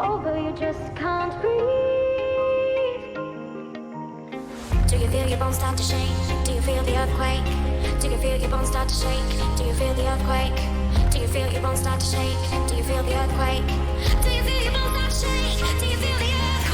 over, you just can't breathe. Do you feel your bones start to shake? Do you feel the earthquake? Do you feel your bones start to shake? Do you feel the earthquake? Do you feel your bones start to shake? Do you feel the earthquake? Do you feel your bones start to shake? Do you feel the earthquake?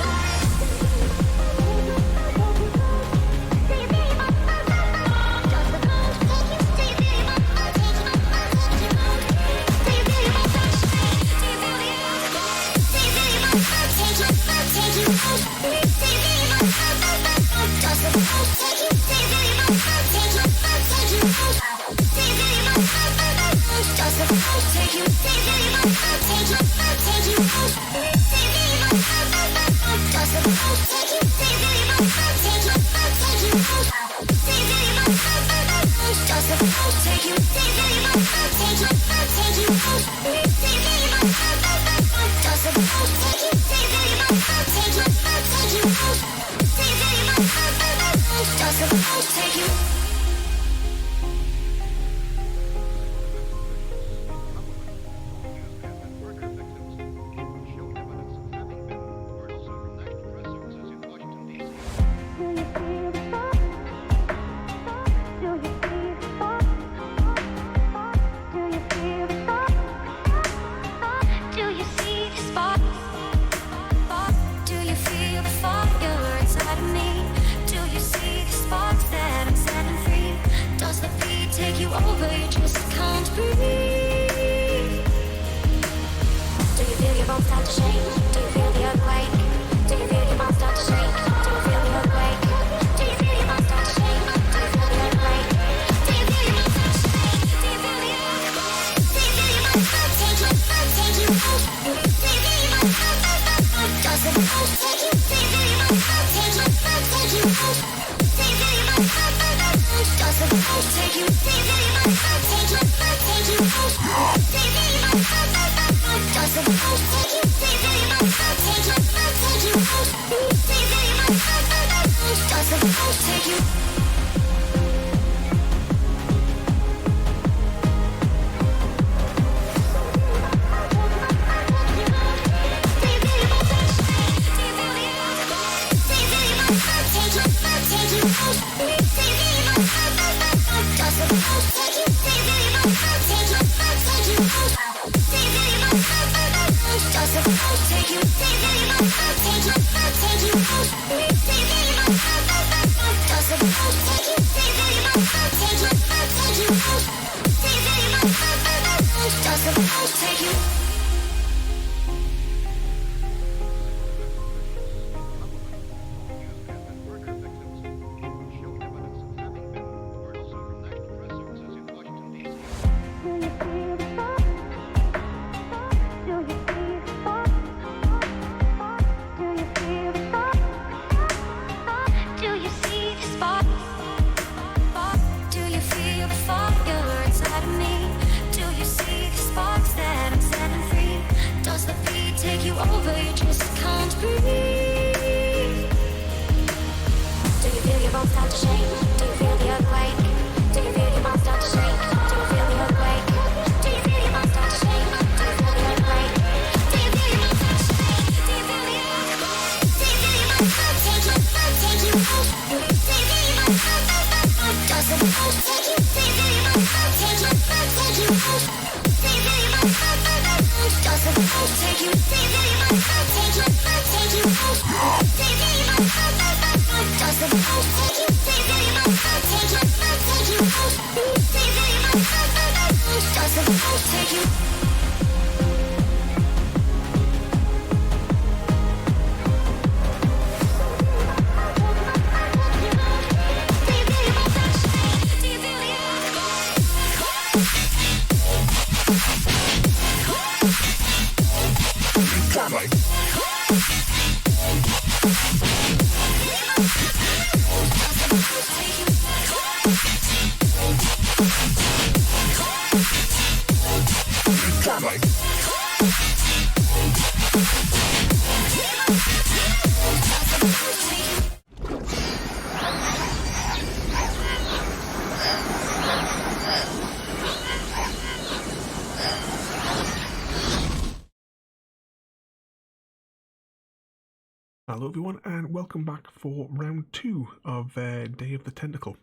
Hello everyone and welcome back for round 2 of Day of the Tentacle.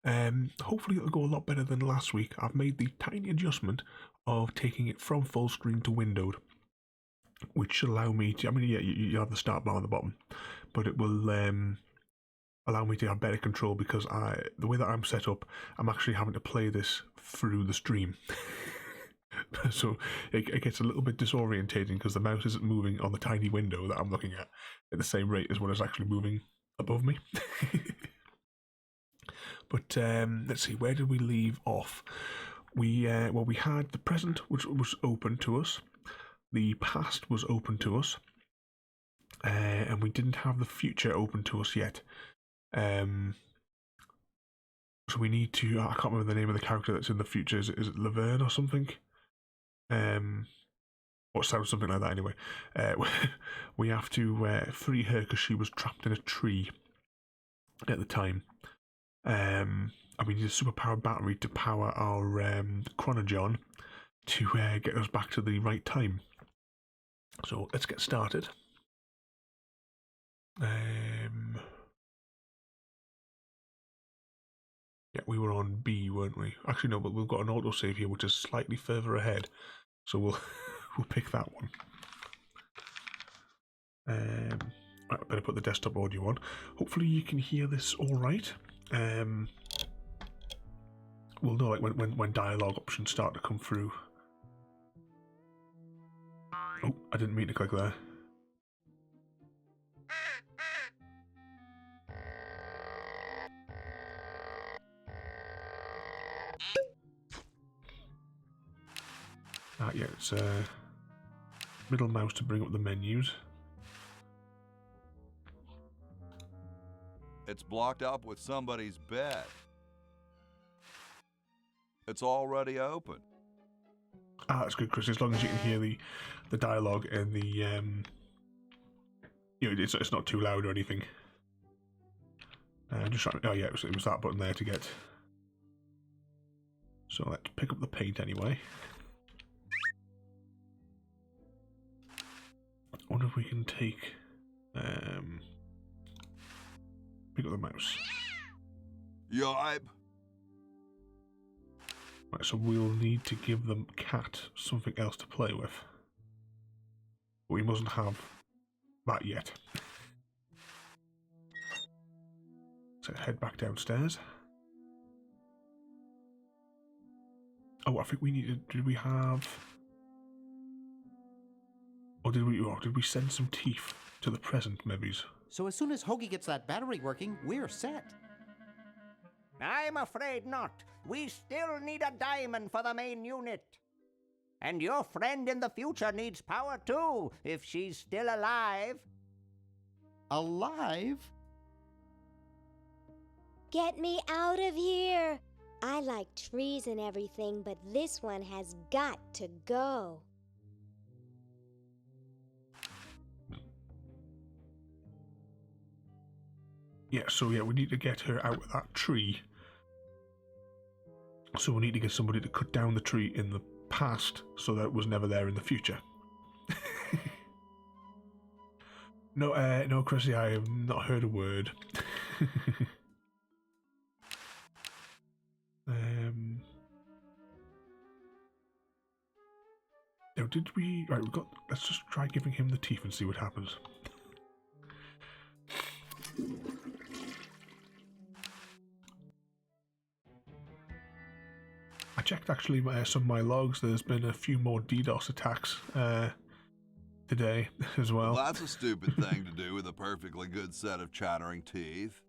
Hopefully it'll go a lot better than last week. I've made the tiny adjustment of taking it from full screen to windowed, which should allow me to, you have the start bar on the bottom, but it will allow me to have better control because the way that I'm set up, I'm actually having to play this through the stream. So it gets a little bit disorientating because the mouse isn't moving on the tiny window that I'm looking at the same rate as what is actually moving above me. But let's see, where did we leave off? We had the present, which was open to us. The past was open to us, and we didn't have the future open to us yet. So we need to. I can't remember the name of the character that's in the future. Is it Laverne or something? Or sounds something like that anyway. We have to free her because she was trapped in a tree at the time. And we need a superpowered battery to power our chronogon to get us back to the right time. So let's get started. Yeah, we were on B, weren't we? Actually, no, but we've got an autosave here, which is slightly further ahead. So we'll pick that one. Right, I better put the desktop audio on. Hopefully you can hear this all right. We'll know like when dialogue options start to come through. Oh, I didn't mean to click there. Yeah, it's middle mouse to bring up the menus. It's blocked up with somebody's bed. It's already open. That's good, Chris. As long as you can hear the dialogue and the it's not too loud or anything. Just trying. Oh yeah, it was that button there to get. So let's pick up the paint anyway. I wonder if we can take pick up the mouse. Yipe. Right, so we'll need to give them cat something else to play with. But we mustn't have that yet. So head back downstairs. Oh, I think we needed. Did we have? Or did we send some teeth to the present, maybe? So as soon as Hoagie gets that battery working, we're set. I'm afraid not. We still need a diamond for the main unit. And your friend in the future needs power too, if she's still alive. Alive? Get me out of here! I like trees and everything, but this one has got to go. Yeah, so yeah, we need to get her out of that tree. So we need to get somebody to cut down the tree in the past so that it was never there in the future. No, Chrissy, I have not heard a word. No, did we? Right, let's just try giving him the teeth and see what happens. I checked actually some of my logs. There's been a few more DDoS attacks today as well. Well, that's a stupid thing to do with a perfectly good set of chattering teeth.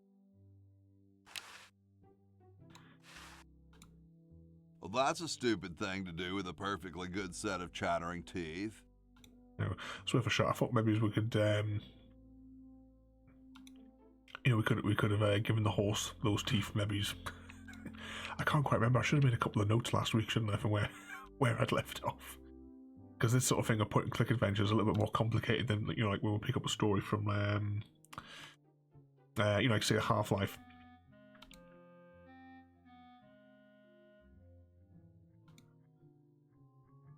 Well, that's a stupid thing to do with a perfectly good set of chattering teeth. No, it's worth a shot. I thought maybe we could, we could have given the horse those teeth, maybe. I can't quite remember. I should have made a couple of notes last week, shouldn't I, from where I'd left off. Because this sort of thing of point and click adventure is a little bit more complicated than like when we pick up a story from like say a Half-Life.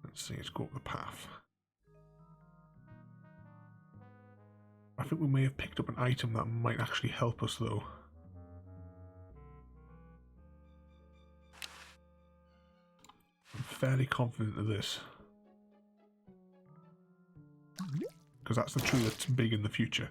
Let's see, let's go up the path. I think we may have picked up an item that might actually help us, though. I'm fairly confident of this. Because that's the tree that's big in the future.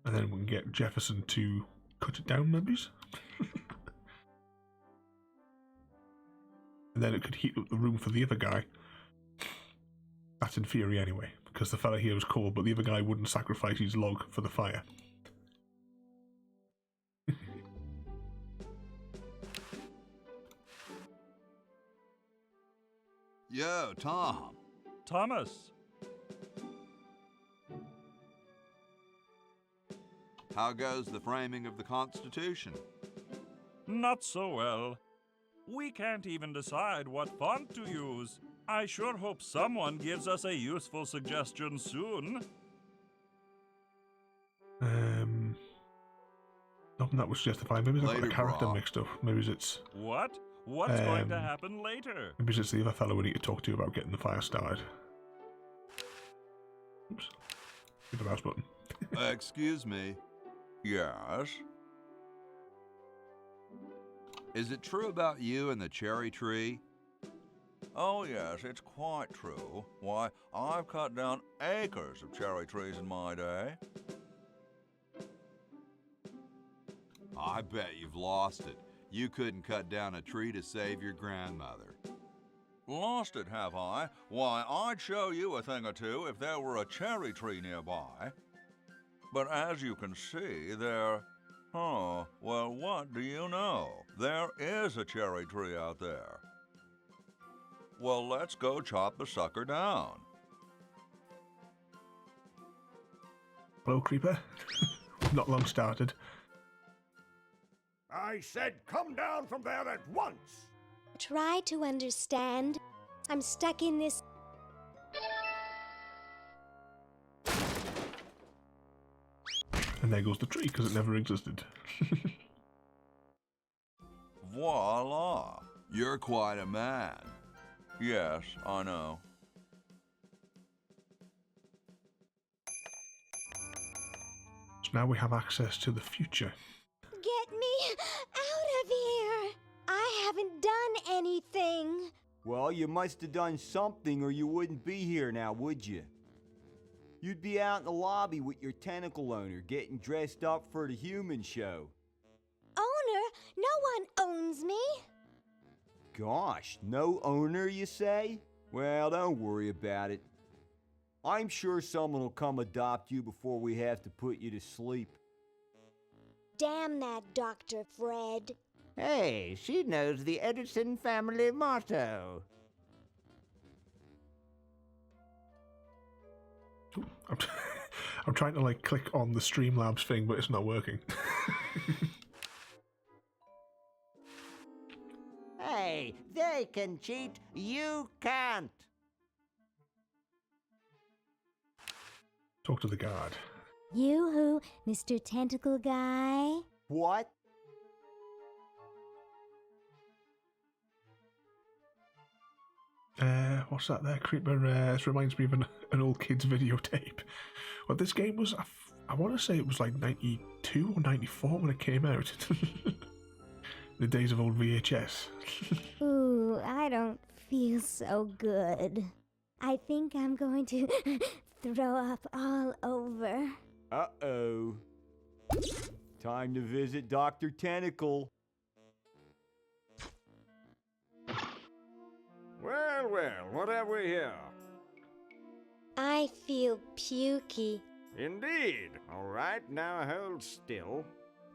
And then we can get Jefferson to cut it down, maybe? And then it could heat up the room for the other guy. That's in theory anyway, because the fella here was cold, but the other guy wouldn't sacrifice his log for the fire. Yo, Tom. Thomas. How goes the framing of the Constitution? Not so well. We can't even decide what font to use. I sure hope someone gives us a useful suggestion soon. Nothing that was justified. Maybe they've got the character Brock. mixed up. Maybe it's... What? What's going to happen later? Maybe it's the other fellow we need to talk to about getting the fire started. Oops. Hit the mouse button. Excuse me. Yes? Is it true about you and the cherry tree? Oh, yes, it's quite true. Why, I've cut down acres of cherry trees in my day. I bet you've lost it. You couldn't cut down a tree to save your grandmother. Lost it, have I? Why, I'd show you a thing or two if there were a cherry tree nearby. But as you can see, there... Oh, well, what do you know? There is a cherry tree out there. Well, let's go chop the sucker down. Hello, Creeper. Not long started. I said come down from there at once! Try to understand. I'm stuck in this. And there goes the tree, because it never existed. Voila! You're quite a man. Yes, I know. So now we have access to the future. Get me out of here! I haven't done anything. Well, you must have done something or you wouldn't be here now, would you? You'd be out in the lobby with your tentacle owner getting dressed up for the human show. Owner? No one owns me. Gosh, no owner, you say? Well, don't worry about it. I'm sure someone will come adopt you before we have to put you to sleep. Damn that Dr. Fred. Hey, she knows the Edison family motto. Ooh, I'm trying to like click on the Streamlabs thing, but it's not working. Hey, they can cheat, you can't. Talk to the guard. You who, Mr. Tentacle Guy? What? What's that there, Creeper? This reminds me of an old kid's videotape. Well, this game was, I want to say it was like 92 or 94 when it came out. The days of old VHS. Ooh, I don't feel so good. I think I'm going to throw up all over. Uh-oh. Time to visit Dr. Tentacle. Well, well, what have we here? I feel pukey. Indeed. All right, now hold still.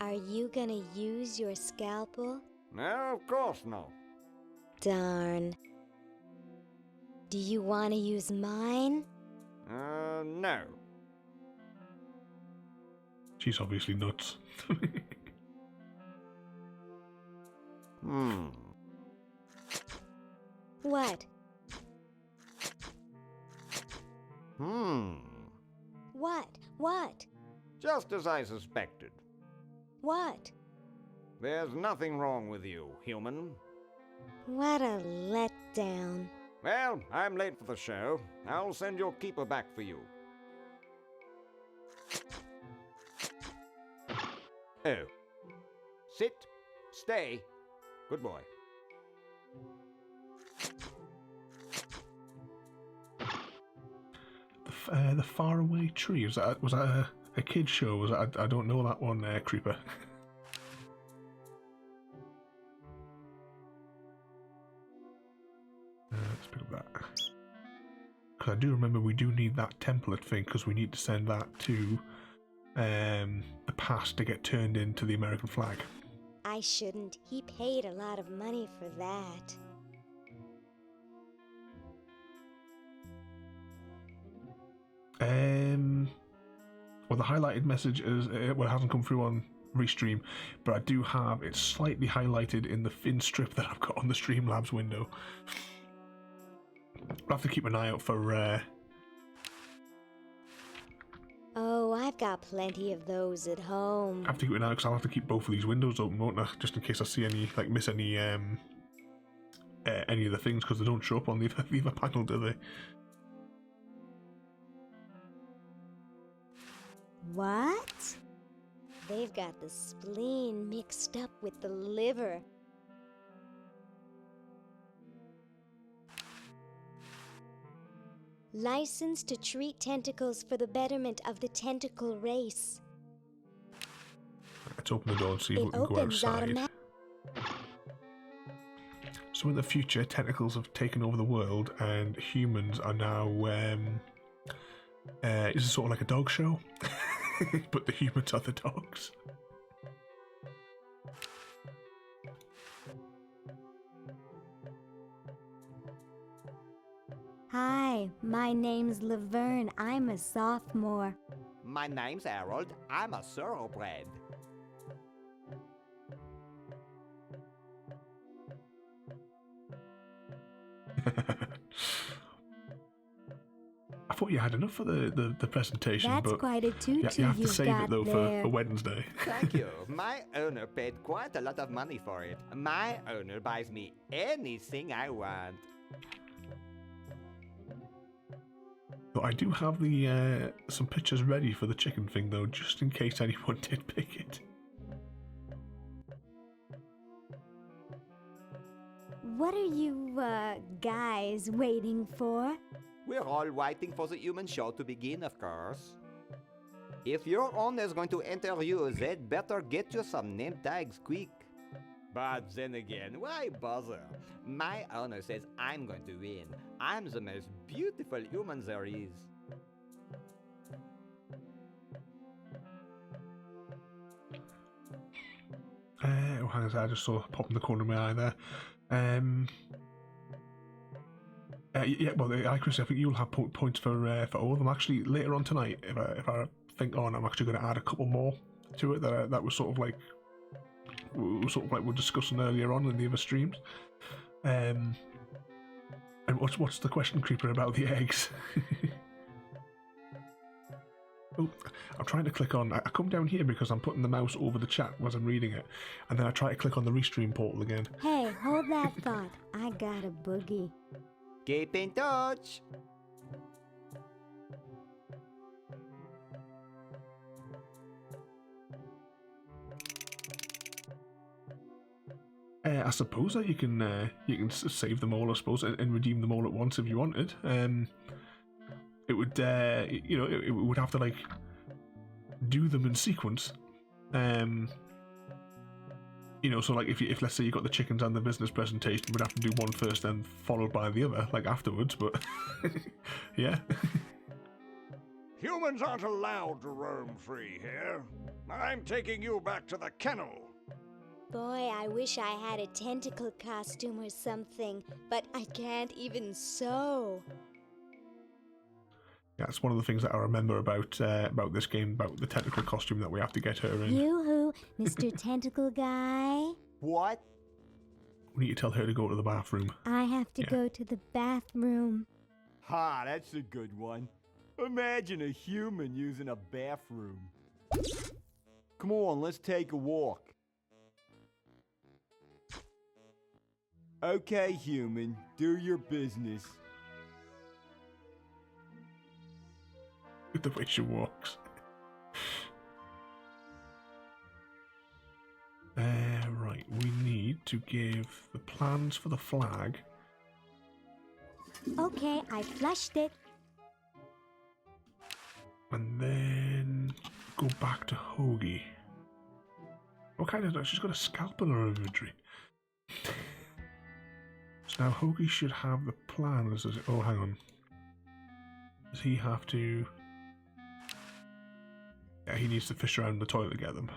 Are you gonna use your scalpel? No, of course not. Darn. Do you want to use mine? No. She's obviously nuts. What? What? What? Just as I suspected. What? There's nothing wrong with you, human. What a letdown. Well, I'm late for the show. I'll send your keeper back for you. Oh. Sit. Stay. Good boy. The Faraway Tree, was that a kid's show? Was that, I don't know that one, Creeper. Let's pick up that. Because I do remember we do need that template thing, because we need to send that to the past to get turned into the American flag. I shouldn't. He paid a lot of money for that. Well, the highlighted message is well, it hasn't come through on Restream, but I do have it slightly highlighted in the thin strip that I've got on the Streamlabs window. I'll have to keep an eye out for. Oh, I've got plenty of those at home. I have to keep an eye out because I'll have to keep both of these windows open, won't I? Just in case I see any, like, miss any of the things, because they don't show up on the other panel, do they? What? They've got the spleen mixed up with the liver. Licensed to treat tentacles for the betterment of the tentacle race. Let's open the door and see if we can go outside. So in the future, tentacles have taken over the world, and humans are now. Is it sort of like a dog show? But the humans are the dogs. Hi, my name's Laverne. I'm a sophomore. My name's Harold. I'm a thoroughbred. I thought you had enough for the presentation, That's but quite a tutu you have to you've save got it though there. for Wednesday. Thank you. My owner paid quite a lot of money for it. My owner buys me anything I want. So I do have the some pictures ready for the chicken thing though, just in case anyone did pick it. What are you, guys waiting for? We're all waiting for the human show to begin, of course. If your owner's going to interview, they'd better get you some name tags quick. But then again, why bother? My owner says I'm going to win. I'm the most beautiful human there is. Oh, hang on, I just saw a pop in the corner of my eye there. Yeah, well, Chris, I think you'll have points for all of them. Actually, later on tonight, if I think on, I'm actually going to add a couple more to it that was sort of like we're discussing earlier on in the other streams. And what's the question, Creeper, about the eggs? Oh, I'm trying to click on. I come down here because I'm putting the mouse over the chat as I'm reading it, and then I try to click on the Restream portal again. Hey, hold that thought. I got a boogie. Keep in touch. I suppose that you can save them all, I suppose, and redeem them all at once if you wanted. It would, it would have to like do them in sequence. So like if let's say you got the chickens and the business presentation, we'd have to do one first, then followed by the other, like afterwards. But yeah. Humans aren't allowed to roam free here. I'm taking you back to the kennel. Boy, I wish I had a tentacle costume or something, but I can't even sew. Yeah, it's one of the things that I remember about this game, about the tentacle costume that we have to get her in. Yoo-hoo, Mr. Tentacle Guy. What? We need to tell her to go to the bathroom. I have to go to the bathroom. Ha, that's a good one. Imagine a human using a bathroom. Come on, let's take a walk. Okay, human, do your business. With the way she walks. Right, we need to give the plans for the flag. Okay, I flushed it. And then go back to Hoagie. What kind of... She's got a scalpel in her inventory. So now Hoagie should have the plans. Oh, hang on. Does he have to... Yeah, he needs to fish around the toilet to get them.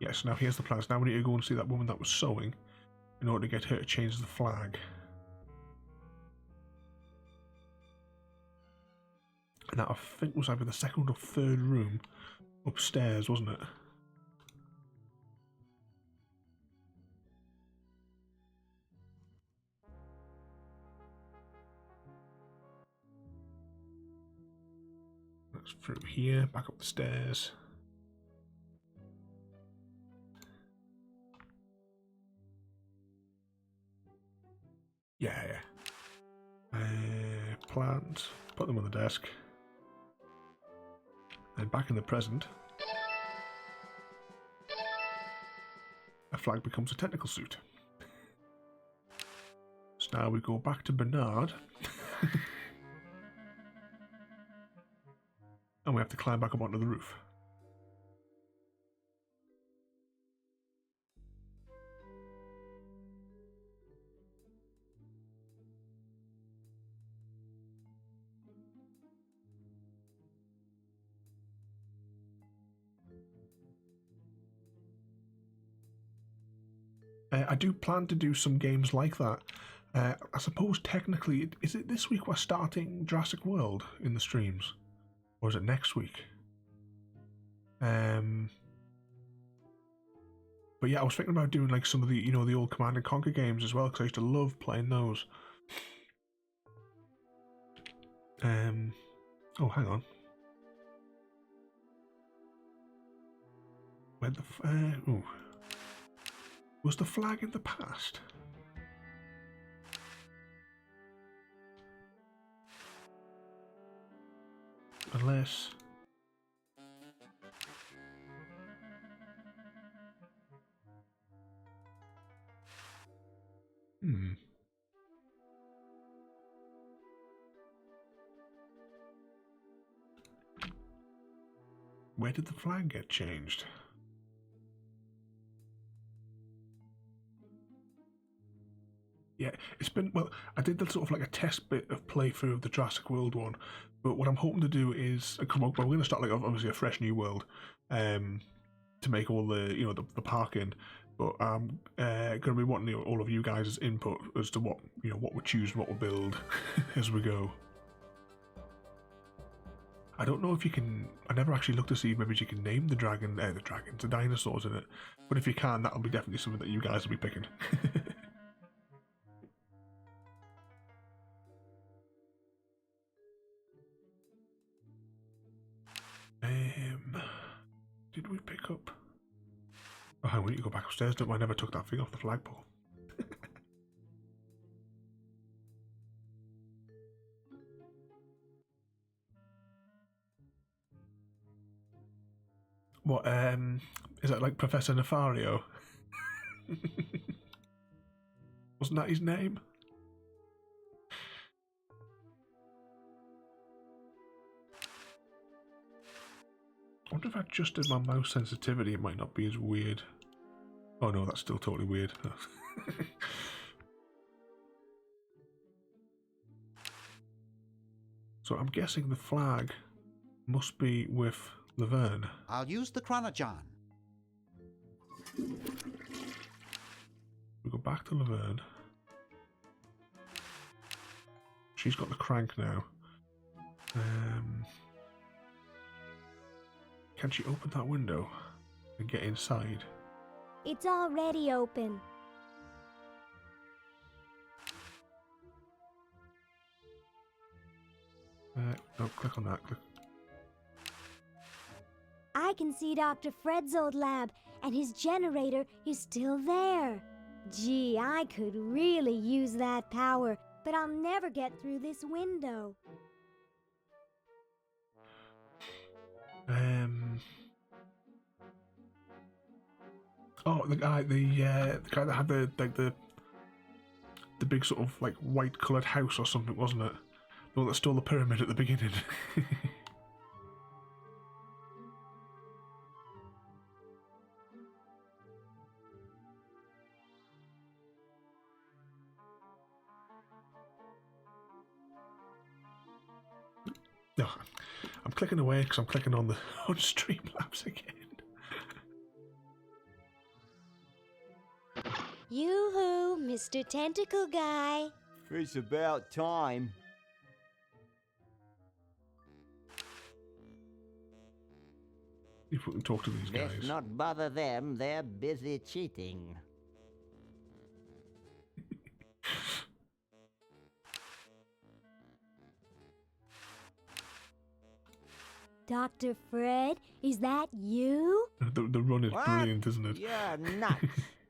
Yes, now here's the plans. Now we need to go and see that woman that was sewing in order to get her to change the flag. And that, I think, was either the second or third room upstairs, wasn't it? That's through here, back up the stairs. Yeah. Plans. Put them on the desk. And back in the present, a flag becomes a tentacle suit. So now we go back to Bernard. And we have to climb back up onto the roof. I do plan to do some games like that. I suppose technically, is it this week we're starting Jurassic World in the streams? Or is it next week? But yeah, I was thinking about doing like some of the, you know, the old Command and Conquer games as well, because I used to love playing those. Oh, hang on. Where the ooh. Was the flag in the past? Unless... Where did the flag get changed? Yeah, it's been, well, I did the sort of like a test bit of playthrough of the Jurassic World one, but what I'm hoping to do is, we're going to start like obviously a fresh new world, to make all the, you know, the park in, but I'm going to be wanting all of you guys' input as to what, you know, what we choose, what we build as we go. I don't know if you can, I never actually looked to see maybe you can name the the dinosaurs in it, but if you can, that'll be definitely something that you guys will be picking. Did we pick up? Oh, hang on, we need to go back upstairs. Don't I never took that thing off the flagpole. What, is that like Professor Nefario? Wasn't that his name? I wonder if I adjusted my mouse sensitivity, it might not be as weird. Oh no, that's still totally weird. So I'm guessing the flag must be with Laverne. I'll use the chronojohn. We go back to Laverne. She's got the crank now. Can she open that window and get inside? It's already open. No, click on that. Click. I can see Dr. Fred's old lab, and his generator is still there. Gee, I could really use that power, but I'll never get through this window. Oh, the guy that had the big sort of like white coloured house or something, wasn't it? The one that stole the pyramid at the beginning. No, I'm clicking away because I'm clicking on the on Streamlabs again. Yoo-hoo, Mr. Tentacle Guy. It's about time. If we can talk to these guys. Let's not bother them, they're busy cheating. Dr. Fred, is that you? The run is What? brilliant, isn't it? You're nuts.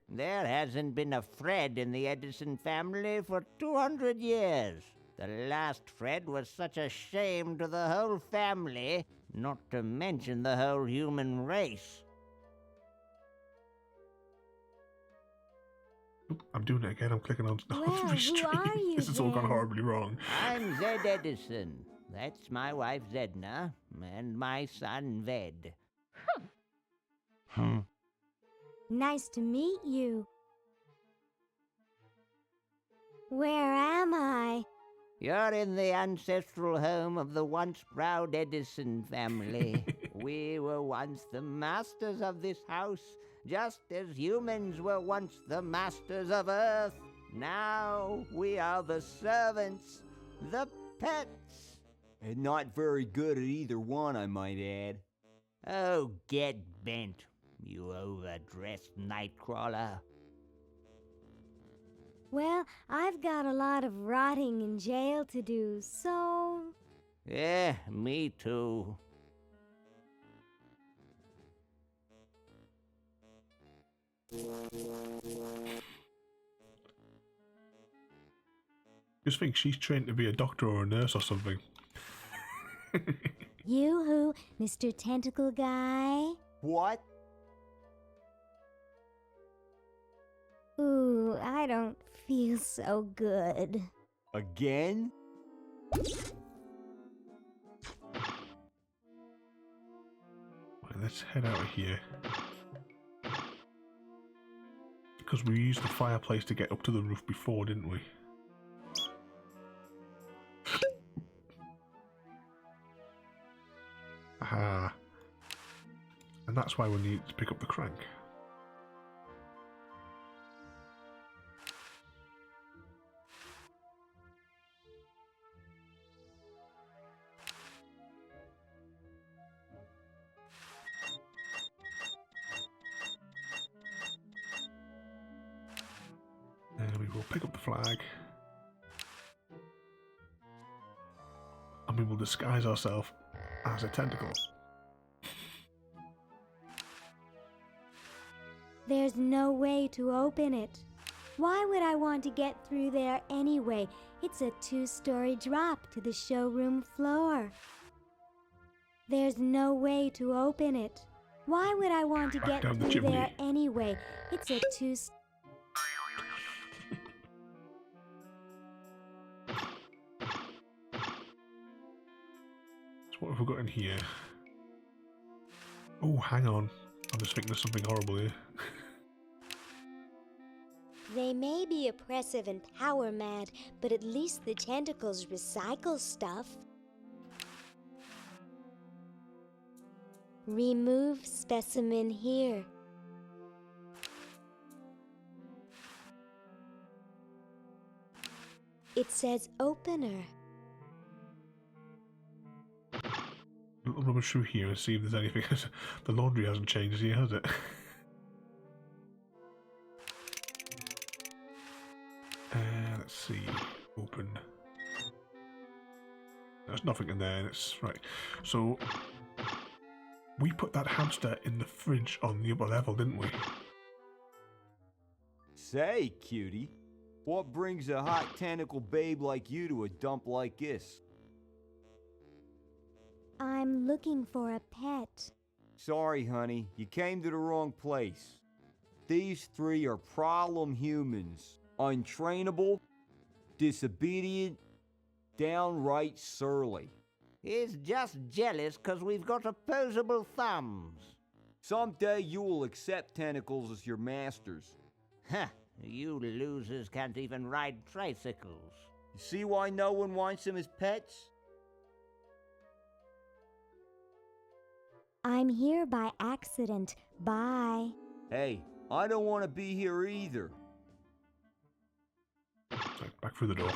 There hasn't been a Fred in the Edison family for 200 years. The last Fred was such a shame to the whole family, not to mention the whole human race. I'm doing it again. I'm clicking on Well, Restream. who are you This has all gone then? horribly wrong. I'm Zed Edison. That's my wife Zedna, and my son Ved. Nice to meet you. Where am I? You're in the ancestral home of the once proud Edison family. We were once the masters of this house, just as humans were once the masters of Earth. Now we are the servants, the pets. And not very good at either one, I might add. Oh, get bent, you overdressed nightcrawler. Well, I've got a lot of rotting in jail to do, so... Yeah, me too. Just think she's trained to be a doctor or a nurse or something. Yoo-hoo, Mr. Tentacle Guy. What? Ooh, I don't feel so good. Again? Right, let's head out of here. Because we used the fireplace to get up to the roof before, didn't we? Aha. And that's why we need to pick up the crank. And we will pick up the flag. And we will disguise ourselves as a tentacle. There's no way to open it. Why would I want to get through there anyway? It's a 2-story drop to the showroom floor. There's no way to open it. Why would I want to Back get down the through there chimney. anyway? It's a 2... So what have we got in here? Oh, hang on. I'm just thinking there's something horrible here. They may be oppressive and power mad, but at least the tentacles recycle stuff. Remove specimen here. It says opener. Little rummage through here and see if there's anything. The laundry hasn't changed here, has it? Let's see. Open. There's nothing in there. It's right. So We put that hamster in the fridge on the upper level, didn't we? Say, cutie, what brings a hot tentacle babe like you to a dump like this? I'm looking for a pet. Sorry, honey, you came to the wrong place. These three are problem humans. Untrainable, disobedient, downright surly. He's just jealous 'cause we've got opposable thumbs. Someday you will accept tentacles as your masters. Huh, you losers can't even ride tricycles. You see why no one wants them as pets? I'm here by accident. Bye. Hey, I don't want to be here either. Right, back through the door.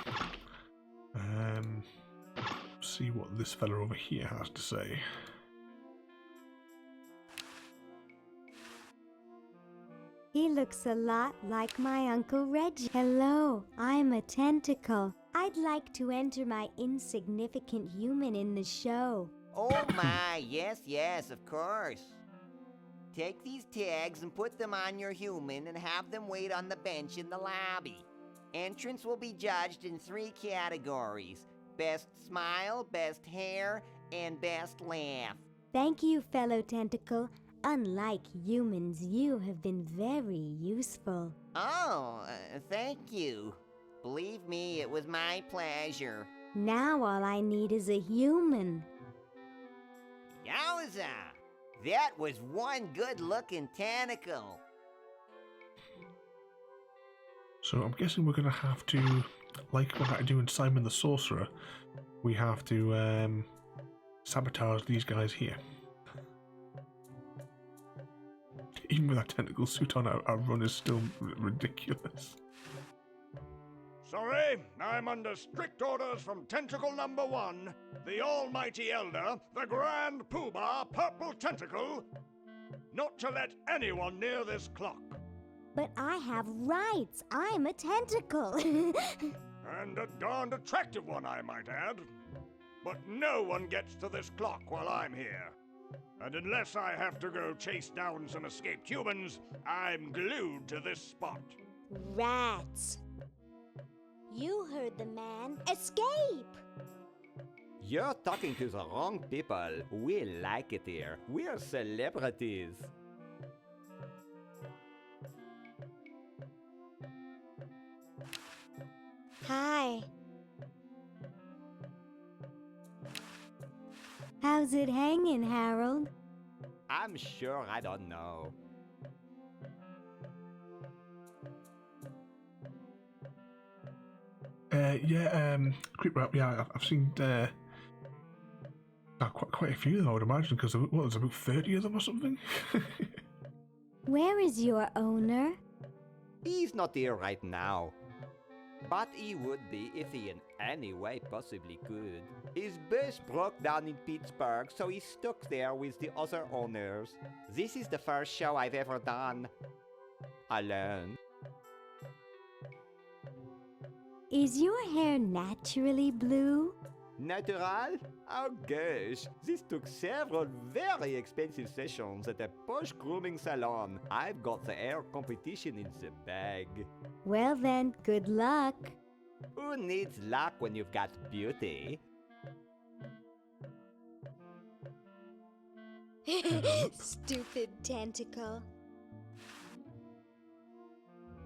See what this fella over here has to say. He looks a lot like my Uncle Reggie. Hello, I'm a tentacle. I'd like to enter my insignificant human in the show. Oh my, yes, of course. Take these tags and put them on your human and have them wait on the bench in the lobby. Entrance will be judged in 3 categories: best smile, best hair, and best laugh. Thank you, fellow tentacle. Unlike humans, you have been very useful. Oh, thank you. Believe me, it was my pleasure. Now all I need is a human. Yowza! That was one good-looking tentacle. So I'm guessing we're going to have to, like we had to do in Simon the Sorcerer, we have to sabotage these guys here. Even with that tentacle suit on, our run is still ridiculous. Sorry, I'm under strict orders from Tentacle Number 1, the Almighty Elder, the Grand Poobah Purple Tentacle, not to let anyone near this clock. But I have rights. I'm a tentacle. And a darned attractive one, I might add. But no one gets to this clock while I'm here. And unless I have to go chase down some escaped humans, I'm glued to this spot. Rats. You heard the man. Escape! You're talking to the wrong people. We like it here. We're celebrities. Hi. How's it hanging, Harold? I'm sure I don't know. Creep Rap, yeah, I've seen quite a few of them, I would imagine, because there's about 30 of them or something? Where is your owner? He's not here right now. But he would be if he in any way possibly could. His bus broke down in Pittsburgh, so he's stuck there with the other owners. This is the first show I've ever done alone. Is your hair naturally blue? Natural? Oh gosh, this took several very expensive sessions at a posh grooming salon. I've got the hair competition in the bag. Well then, good luck. Who needs luck when you've got beauty? Stupid tentacle.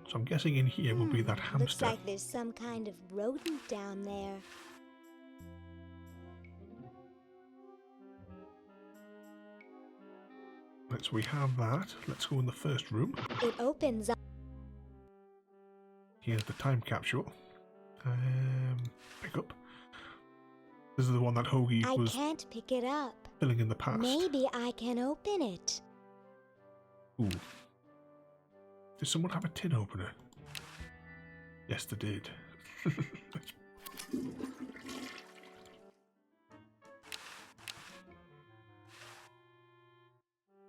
So I'm guessing in here will be that hamster. Looks like there's some kind of rodent down there. Right, so we have that. Let's go in the first room. It opens up. Here's the time capsule. Pick up. This is the one that Hoagie I was can't pick it up. filling in the past. Maybe I can open it. Ooh. Did someone have a tin opener? Yes, they did.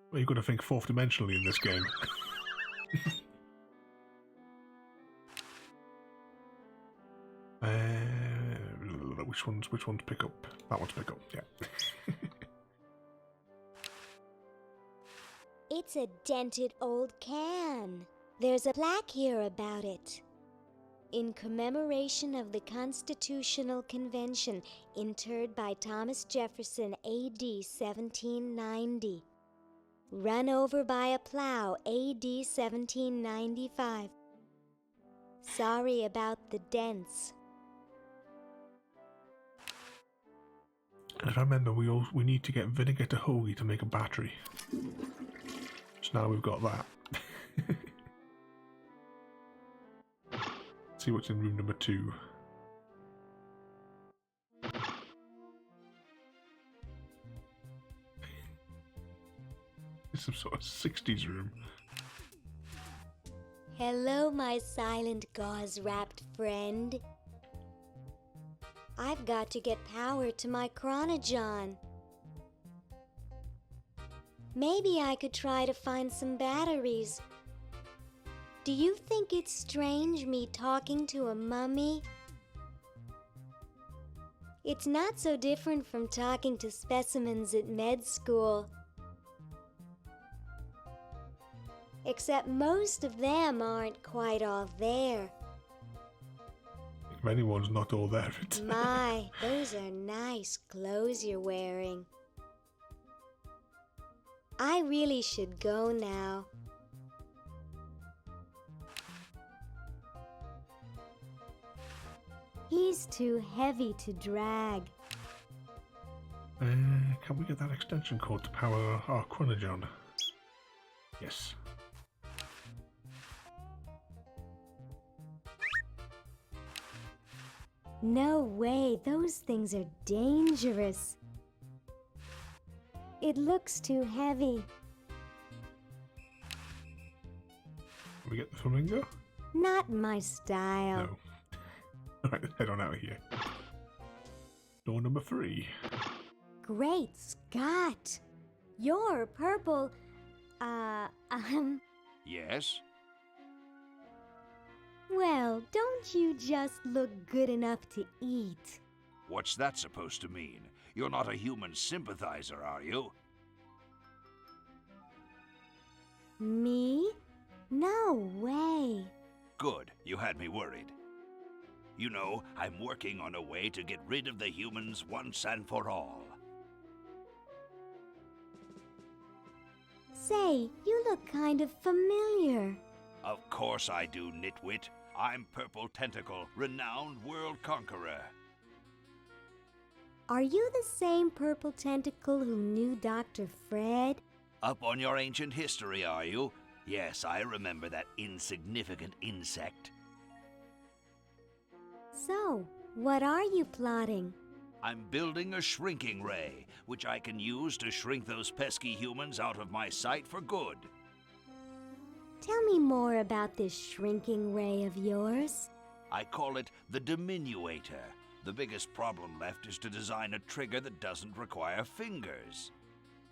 Well, you've got to think fourth dimensionally in this game. Which one's pick up? That one's pick up, yeah. It's a dented old can. There's a plaque here about it. In commemoration of the Constitutional Convention, interred by Thomas Jefferson, A.D. 1790. Run over by a plow, A.D. 1795. Sorry about the dents. And remember, we need to get vinegar to hoagie to make a battery. So now we've got that. See what's in room number 2. It's some sort of 60s room. Hello, my silent gauze-wrapped friend. I've got to get power to my chronogon. Maybe I could try to find some batteries. Do you think it's strange me talking to a mummy? It's not so different from talking to specimens at med school. Except most of them aren't quite all there. If anyone's not all there. My, those are nice clothes you're wearing. I really should go now. He's too heavy to drag. Can we get that extension cord to power our chronogon? Yes. No way, those things are dangerous. It looks too heavy. Can we get the flamingo? Not my style. No. Alright, let's head on out of here. Door number 3. Great Scott! You're purple. Yes? Well, don't you just look good enough to eat? What's that supposed to mean? You're not a human sympathizer, are you? Me? No way. Good, you had me worried. You know, I'm working on a way to get rid of the humans once and for all. Say, you look kind of familiar. Of course I do, nitwit. I'm Purple Tentacle, renowned world conqueror. Are you the same purple tentacle who knew Dr. Fred? Up on your ancient history, are you? Yes, I remember that insignificant insect. So, what are you plotting? I'm building a shrinking ray, which I can use to shrink those pesky humans out of my sight for good. Tell me more about this shrinking ray of yours. I call it the diminuator. The biggest problem left is to design a trigger that doesn't require fingers.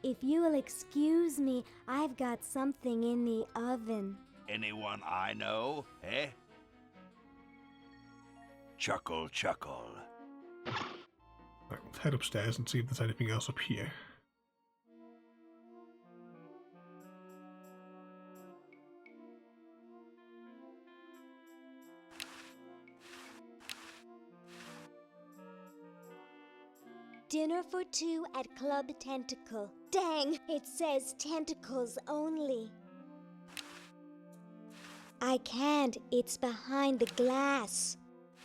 If you'll excuse me, I've got something in the oven. Anyone I know, eh? Chuckle, chuckle. Right, let's head upstairs and see if there's anything else up here. Dinner for 2 at Club Tentacle. Dang, it says tentacles only. I can't, it's behind the glass.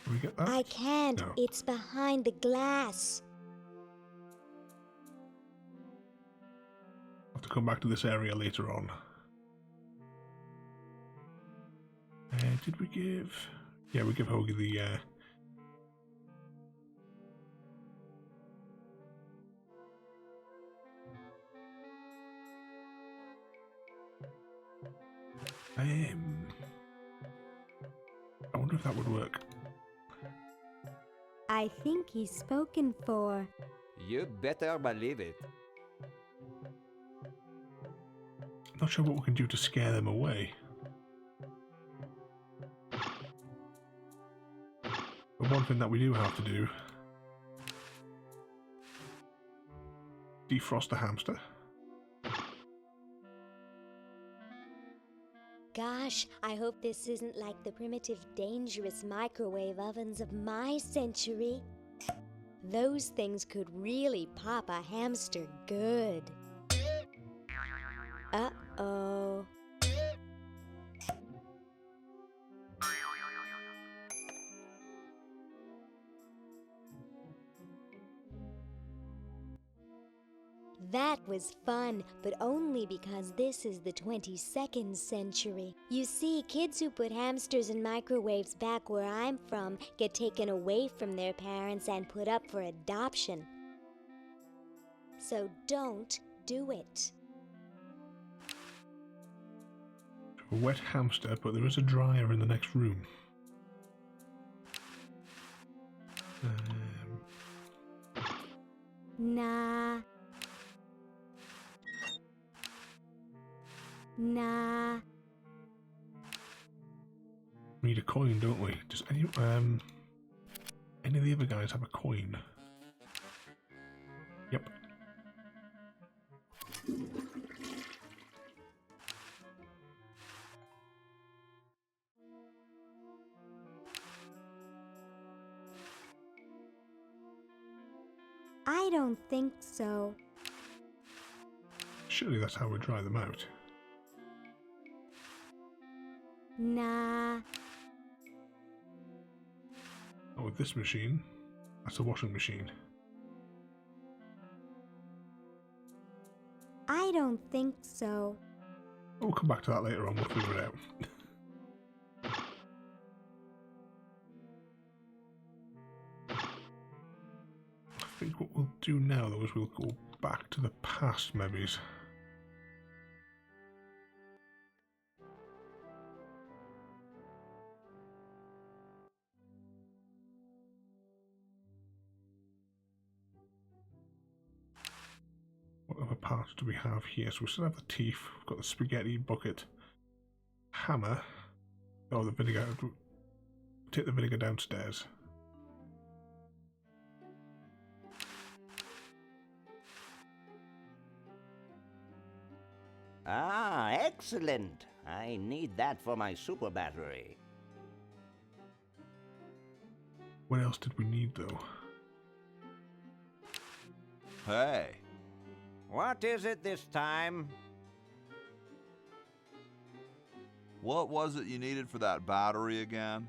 Can we get that? I can't, No. it's behind the glass. I'll have to come back to this area later on. Did we give... Yeah, we give Hoagie the... I wonder if that would work. I think he's spoken for. You better believe it. I'm not sure what we can do to scare them away. But one thing that we do have to do... defrost the hamster. gosh, I hope this isn't like the primitive, dangerous microwave ovens of my century. Those things could really pop a hamster good. Uh-oh. That was fun, but only because this is the 22nd century. You see, kids who put hamsters in microwaves back where I'm from get taken away from their parents and put up for adoption. So don't do it. A wet hamster, but there is a dryer in the next room. Nah. Nah. We need a coin, don't we? Does any of the other guys have a coin? Yep. I don't think so. Surely that's how we dry them out. Nah. Oh, with this machine, that's a washing machine. I don't think so. We'll come back to that later on, we'll figure it out. I think what we'll do now, though, is we'll go back to the past, maybe. What other parts do we have here? So we still have the teeth, we've got the spaghetti bucket, hammer. Oh, the vinegar. Take the vinegar downstairs. Ah, excellent. I need that for my super battery. What else did we need, though? Hey, What is it this time? what was it you needed for that battery again?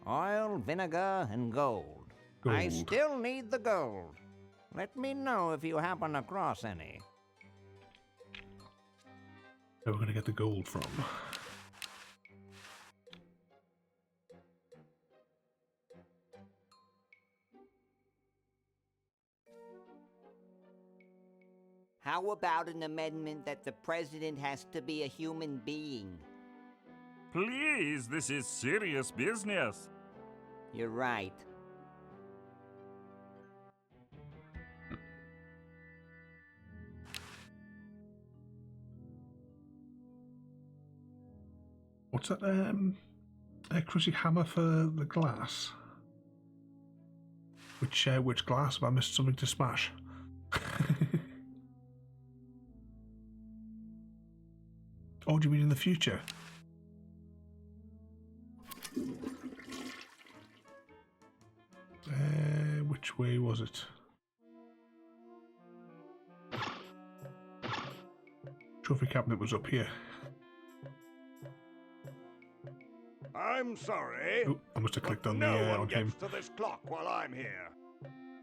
Oil, vinegar, and gold. I Gold. still need the gold. Let me know if you happen across any. Where we're going to get the gold from? How about an amendment that the president has to be a human being? Please, this is serious business. You're right. What's that, a crushing hammer for the glass? Which glass? Have I missed something to smash? Oh, do you mean in the future? Which way was it? Trophy cabinet was up here. I'm sorry. Oh, I must have clicked but on no the one on gets him. to this clock while I'm here.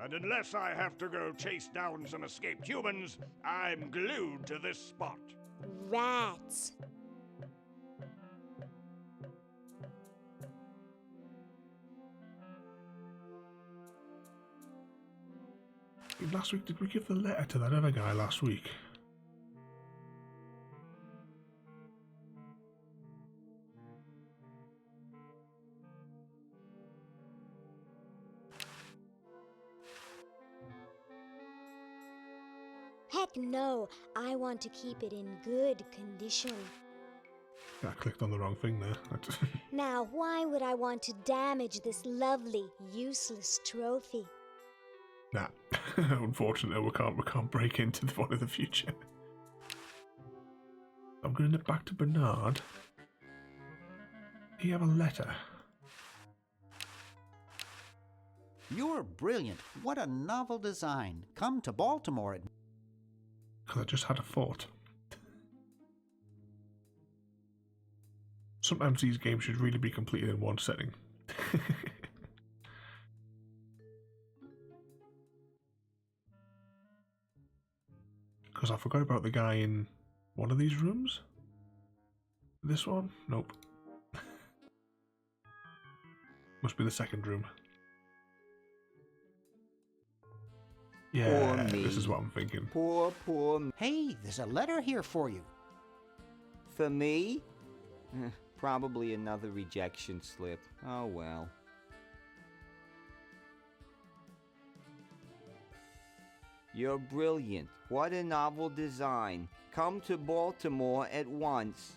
And unless I have to go chase down some escaped humans, I'm glued to this spot. Rats. Last week, did we give the letter to that other guy last week? Heck no, I want to keep it in good condition. I clicked on the wrong thing there. Now, why would I want to damage this lovely, useless trophy? Nah, unfortunately, we can't break into one of the future. I'm going to back to Bernard. You have a letter. You're brilliant. What a novel design. Come to Baltimore at... Because I just had a thought. Sometimes these games should really be completed in one setting. Because I forgot about the guy in one of these rooms. This one? Nope. Must be the second room. Yeah, this is what I'm thinking. Poor me. Hey, there's a letter here for you. For me? Probably another rejection slip. Oh well. You're brilliant. What a novel design. Come to Baltimore at once.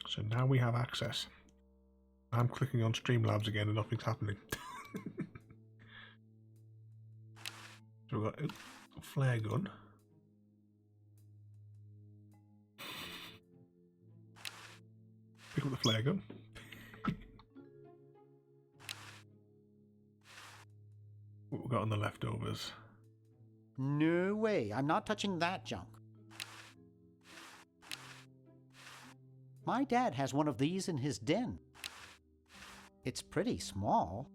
So now we have access. I'm clicking on Streamlabs again and nothing's happening. So we've got a flare gun. Pick up the flare gun. What we got on the leftovers? No way. I'm not touching that junk. My dad has one of these in his den. It's pretty small.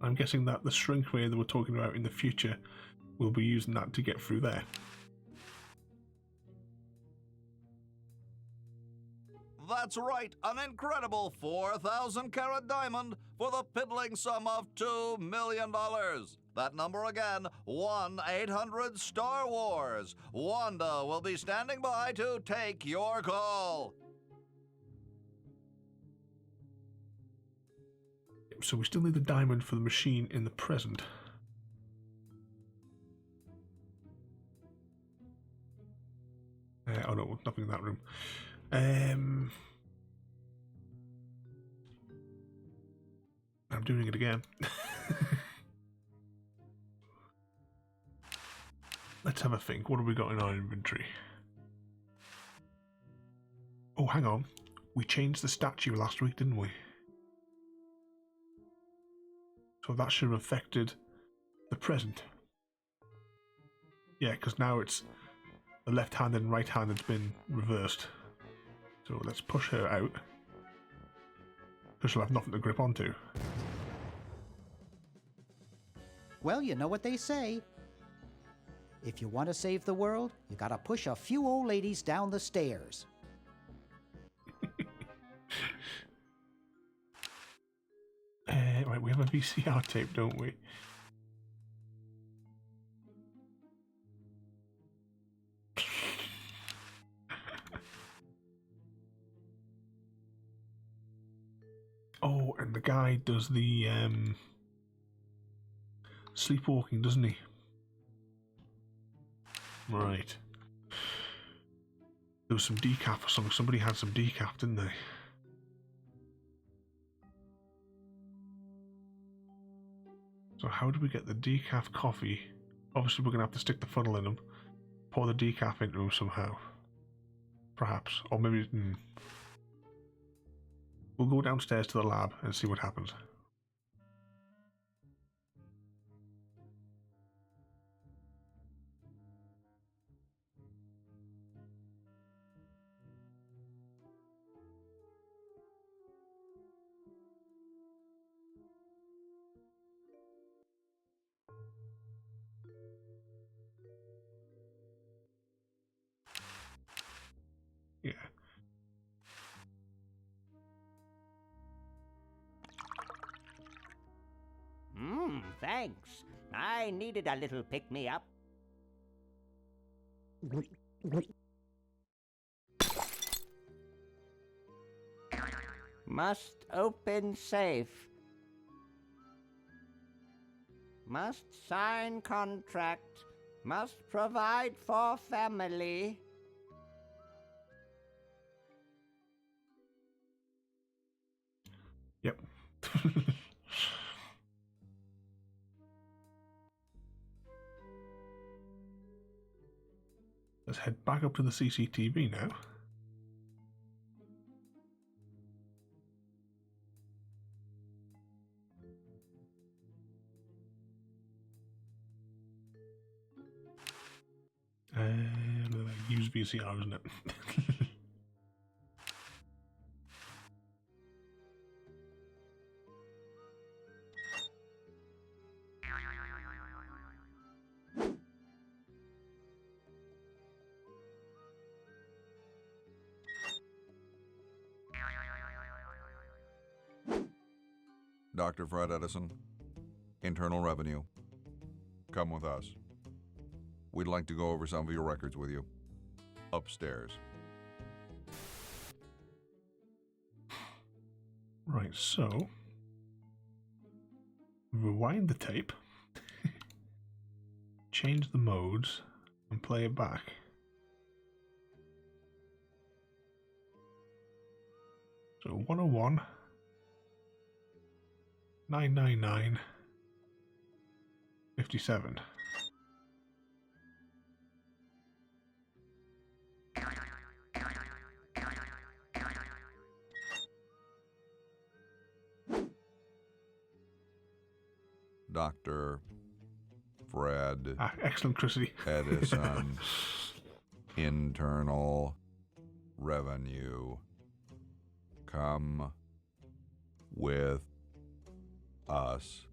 I'm guessing that the shrinkway that we're talking about in the future, we'll be using that to get through there. That's right, an incredible 4,000 carat diamond for the piddling sum of $2 million. That number again, 1-800-STAR-WARS. Wanda will be standing by to take your call. So we still need the diamond for the machine in the present. Oh no, nothing in that room. I'm doing it again. Let's have a think. What have we got in our inventory? Oh, hang on. We changed the statue last week, didn't we? So that should have affected the present. Yeah, because now it's the left-handed and right-handed's been reversed. So let's push her out. Because she'll have nothing to grip onto. Well, you know what they say. If you want to save the world, you gotta push a few old ladies down the stairs. Right, we have a VCR tape, don't we? Oh, and the guy does the sleepwalking, doesn't he? Right. There was some decaf or something. Somebody had some decaf, didn't they? So how do we get the decaf coffee? Obviously we're going to have to stick the funnel in them. Pour the decaf into them somehow. Perhaps. Or maybe... We'll go downstairs to the lab and see what happens. Yeah. Thanks. I needed a little pick-me-up. Must open safe. Must sign contract. Must provide for family. Yep. let's head back up to the CCTV now. Use VCR, isn't it? Dr. Fred Edison, Internal Revenue. Come with us. We'd like to go over some of your records with you. Upstairs. Right, so rewind the tape, change the modes, and play it back. So 101, 999, 57. Dr. Fred Excellent, Chrissy. Edison, Internal Revenue. Come with us.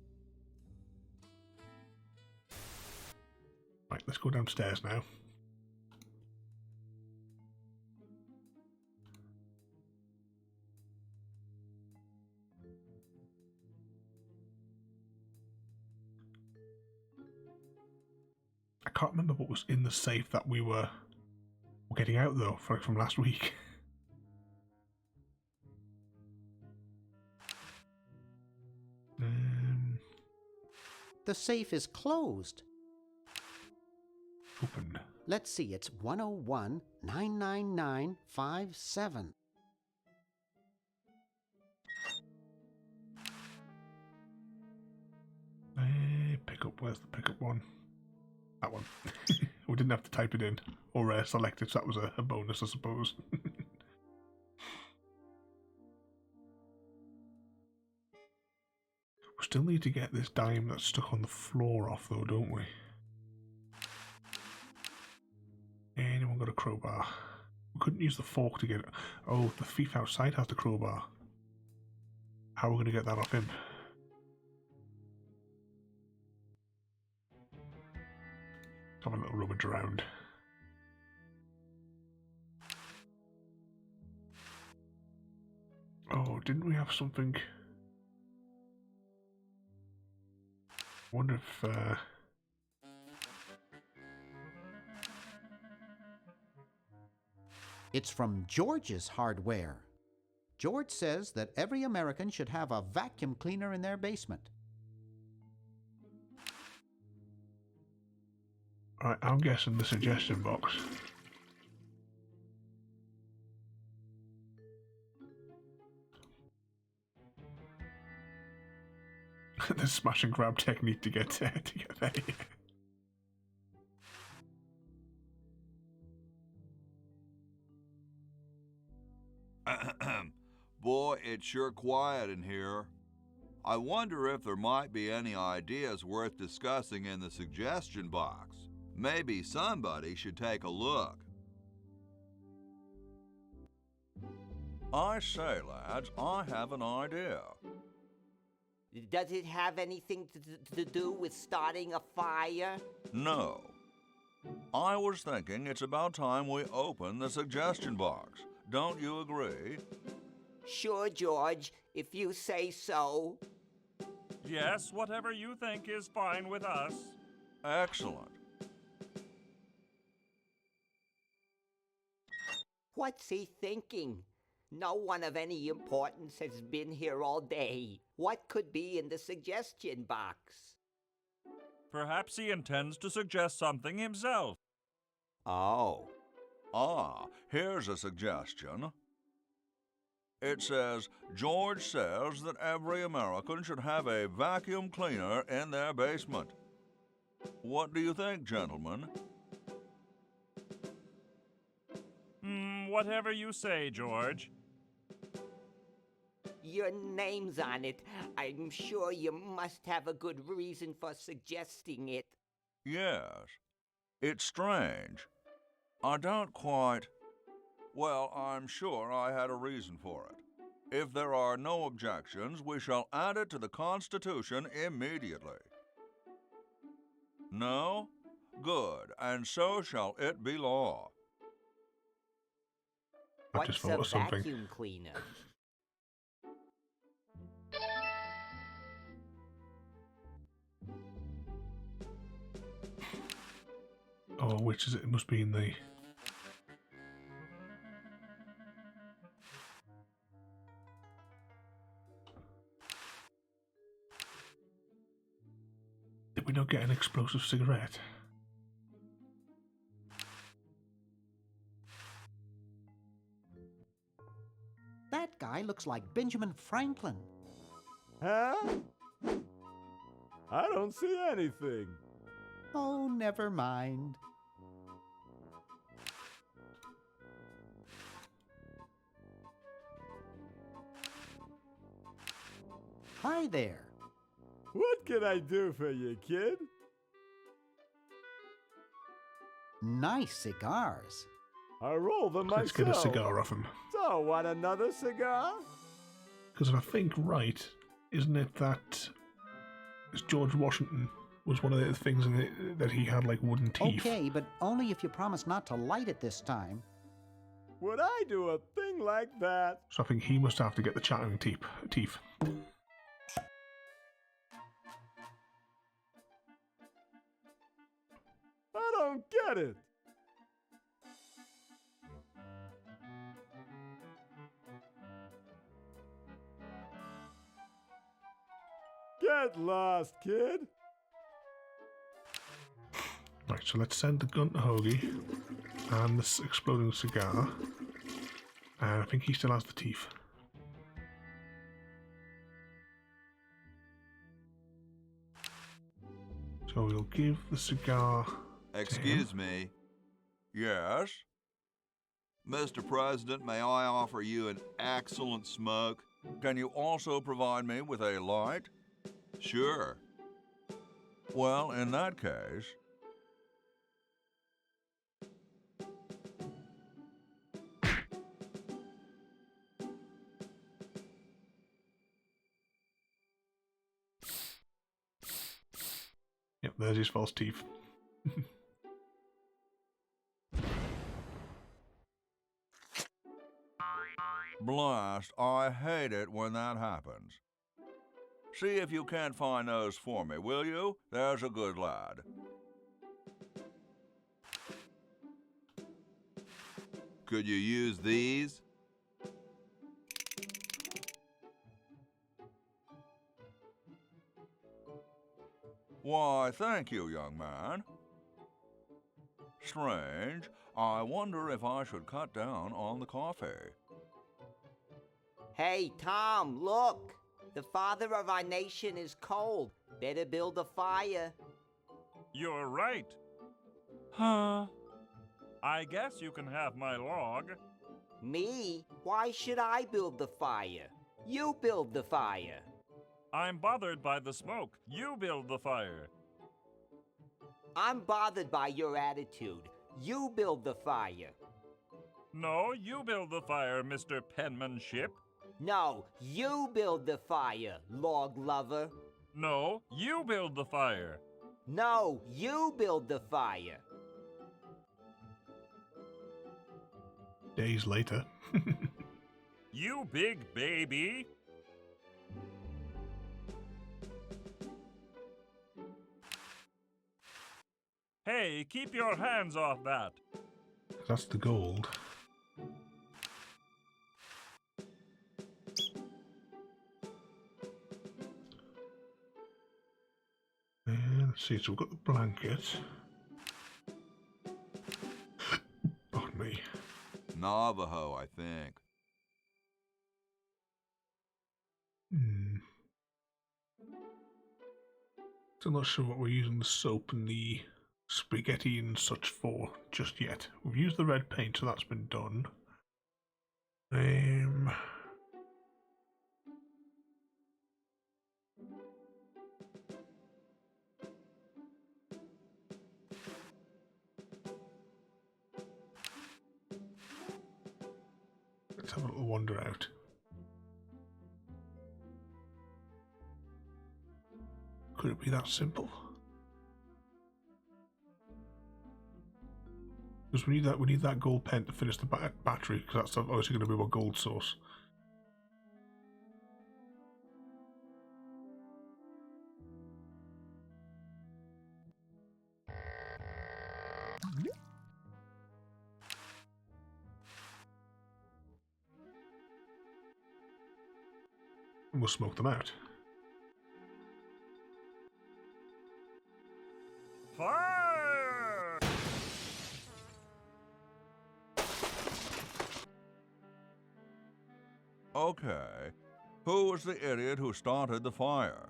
Right, let's go downstairs now. I can't remember what was in the safe that we were getting out though, from last week. The safe is closed. Open. Let's see, it's 101 999 57. Pickup, where's the pickup one? That one. We didn't have to type it in or select it, so that was a bonus, I suppose. We still need to get this dime that's stuck on the floor off though, don't we? Anyone got a crowbar? We couldn't use the fork to get it. Oh, the thief outside has the crowbar. How are we going to get that off him? Have a little rummage around. Oh, didn't we have something? I wonder if It's from George's Hardware. George says that every American should have a vacuum cleaner in their basement. Alright, I'm guessing the suggestion box. The smash and grab technique to get there. Boy, it's sure quiet in here. I wonder if there might be any ideas worth discussing in the suggestion box. Maybe somebody should take a look. I say, lads, I have an idea. Does it have anything to do with starting a fire? No. I was thinking it's about time we open the suggestion box. Don't you agree? Sure, George, if you say so. Yes, whatever you think is fine with us. Excellent. What's he thinking? No one of any importance has been here all day. What could be in the suggestion box? Perhaps he intends to suggest something himself. Oh. Here's a suggestion. It says, George says that every American should have a vacuum cleaner in their basement. What do you think, gentlemen? whatever you say, George. Your name's on it. I'm sure you must have a good reason for suggesting it. Yes. It's strange. I don't quite... Well, I'm sure I had a reason for it. If there are no objections, we shall add it to the Constitution immediately. No? Good, and so shall it be law. I just What's thought a of something. vacuum cleaner? Oh, which is it? It must be in the... Did we not get an explosive cigarette? That guy looks like Benjamin Franklin. Huh? I don't see anything. Oh, never mind. Hi there. What can I do for you, kid? Nice cigars. I roll them myself. Let's get a cigar off him. So, want another cigar? Because if I think right, isn't it that George Washington was one of the things in it that he had like wooden teeth? Okay, but only if you promise not to light it this time. Would I do a thing like that? So I think he must have to get the chattering teeth. I don't get it. Get lost, kid. Right, so let's send the gun to Hoagie and this exploding cigar. And I think he still has the teeth. So we'll give the cigar. Excuse me. Yes? Mr. President, may I offer you an excellent smoke? Can you also provide me with a light? Sure. Well, in that case... Yep, there's his false teeth. Blast, I hate it when that happens. See if you can't find those for me, will you? There's a good lad. Could you use these? Why, thank you, young man. Strange. I wonder if I should cut down on the coffee. Hey, Tom, look! The father of our nation is cold. Better build a fire. You're right. Huh? I guess you can have my log. Me? Why should I build the fire? You build the fire. I'm bothered by the smoke. You build the fire. I'm bothered by your attitude. You build the fire. No, you build the fire, Mr. Penmanship. No, you build the fire, log lover. No, you build the fire. No, you build the fire. Days later. You big baby. Hey, keep your hands off that. That's the gold. And let's see, so we've got the blanket. Pardon me. Navajo, I think. Still not sure what we're using the soap and the spaghetti and such for just yet. We've used the red paint, so that's been done. Let's have a little wander out. Could it be that simple? Because we need that gold pen to finish the battery, because that's obviously going to be our gold source. And we'll smoke them out. Fire! Okay. Who was the idiot who started the fire?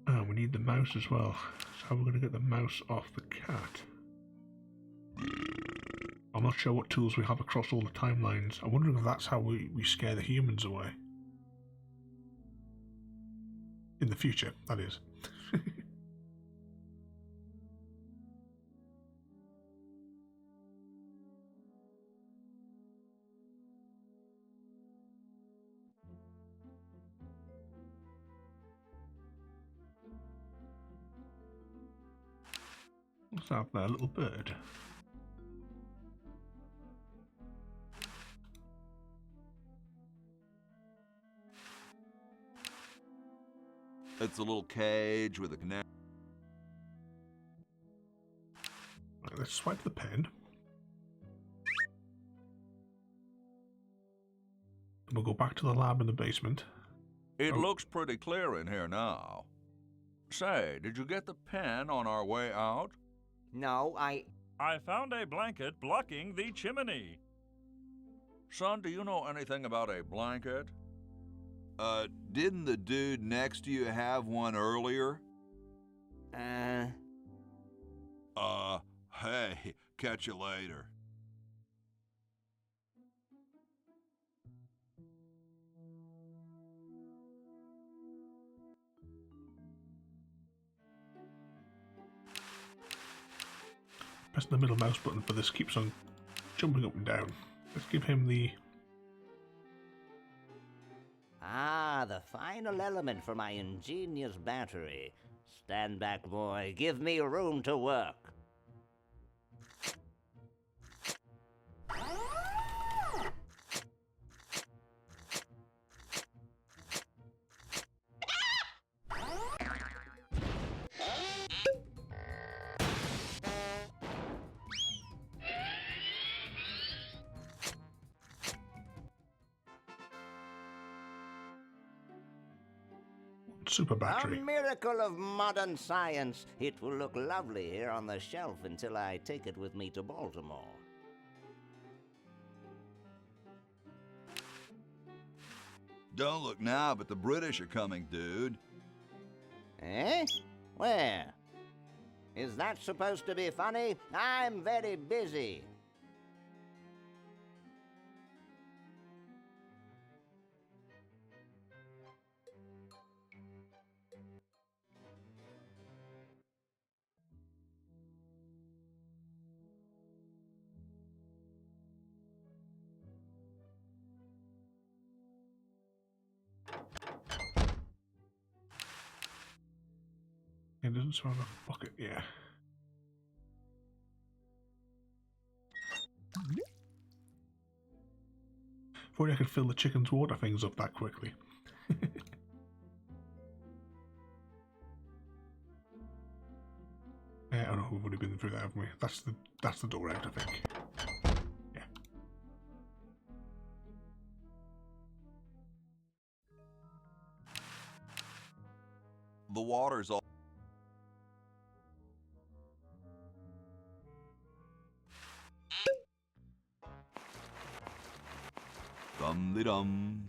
Ah, we need the mouse as well. So how are we going to get the mouse off the cat? I'm not sure what tools we have across all the timelines. I'm wondering if that's how we scare the humans away. In the future, that is. What's that there, little bird? It's a little cage with a connect. Right, let's swipe the pen. And we'll go back to the lab in the basement. It looks pretty clear in here now. Say, did you get the pen on our way out? No, I found a blanket blocking the chimney. Son, do you know anything about a blanket? Didn't the dude next to you have one earlier? Hey, catch you later. Pressing the middle mouse button for this keeps on jumping up and down. Let's give him the... Ah, the final element for my ingenious battery. Stand back, boy. Give me room to work. super battery. A miracle of modern science. It will look lovely here on the shelf until I take it with me to Baltimore. Don't look now, but the British are coming, dude. Eh? Where? Is that supposed to be funny? I'm very busy. It doesn't smell like a bucket, yeah. If only I could fill the chicken's water things up that quickly. I don't know, we've already been through that, haven't we? That's the door out, I think. Yeah. The water's all... Dum-de-dum.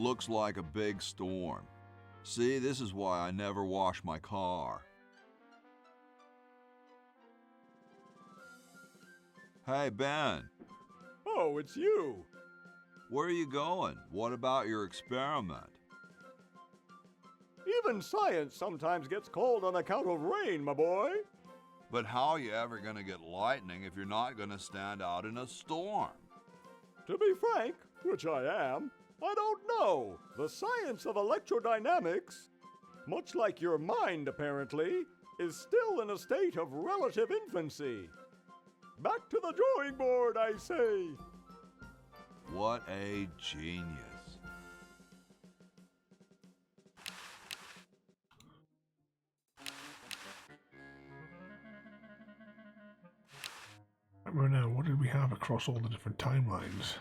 Looks like a big storm. See, this is why I never wash my car. Hey, Ben. Oh, it's you. Where are you going? What about your experiment? Even science sometimes gets cold on account of rain, my boy. But how are you ever going to get lightning if you're not going to stand out in a storm? To be frank, which I am, I don't know. The science of electrodynamics, much like your mind apparently, is still in a state of relative infancy. Back to the drawing board, I say. What a genius. Remember now, what did we have across all the different timelines?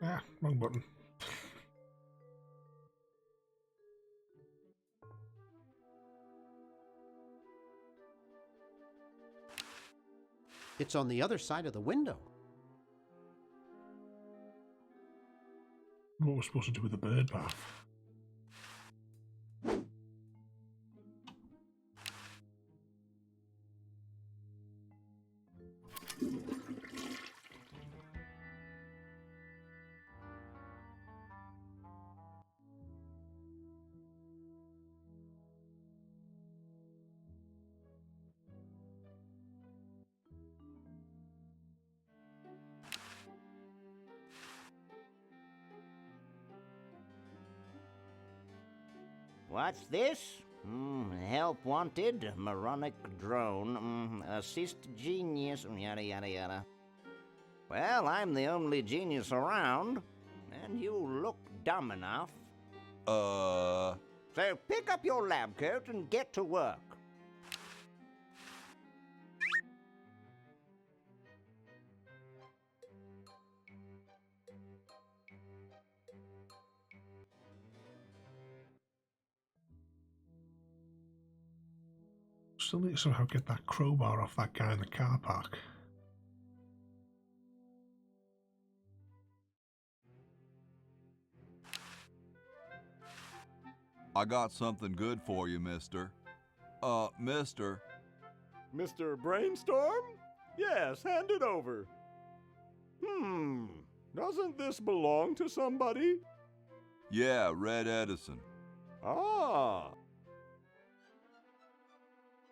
Ah, wrong button. It's on the other side of the window. What we're supposed to do with the bird bath? What's this? Help wanted, moronic drone, assist genius, yada yada yada. Well, I'm the only genius around, and you look dumb enough. So pick up your lab coat and get to work. Still need to somehow get that crowbar off that guy in the car park. I got something good for you, mister. Mister. Mr. Brainstorm? Yes, hand it over. Doesn't this belong to somebody? Yeah, Red Edison. Ah.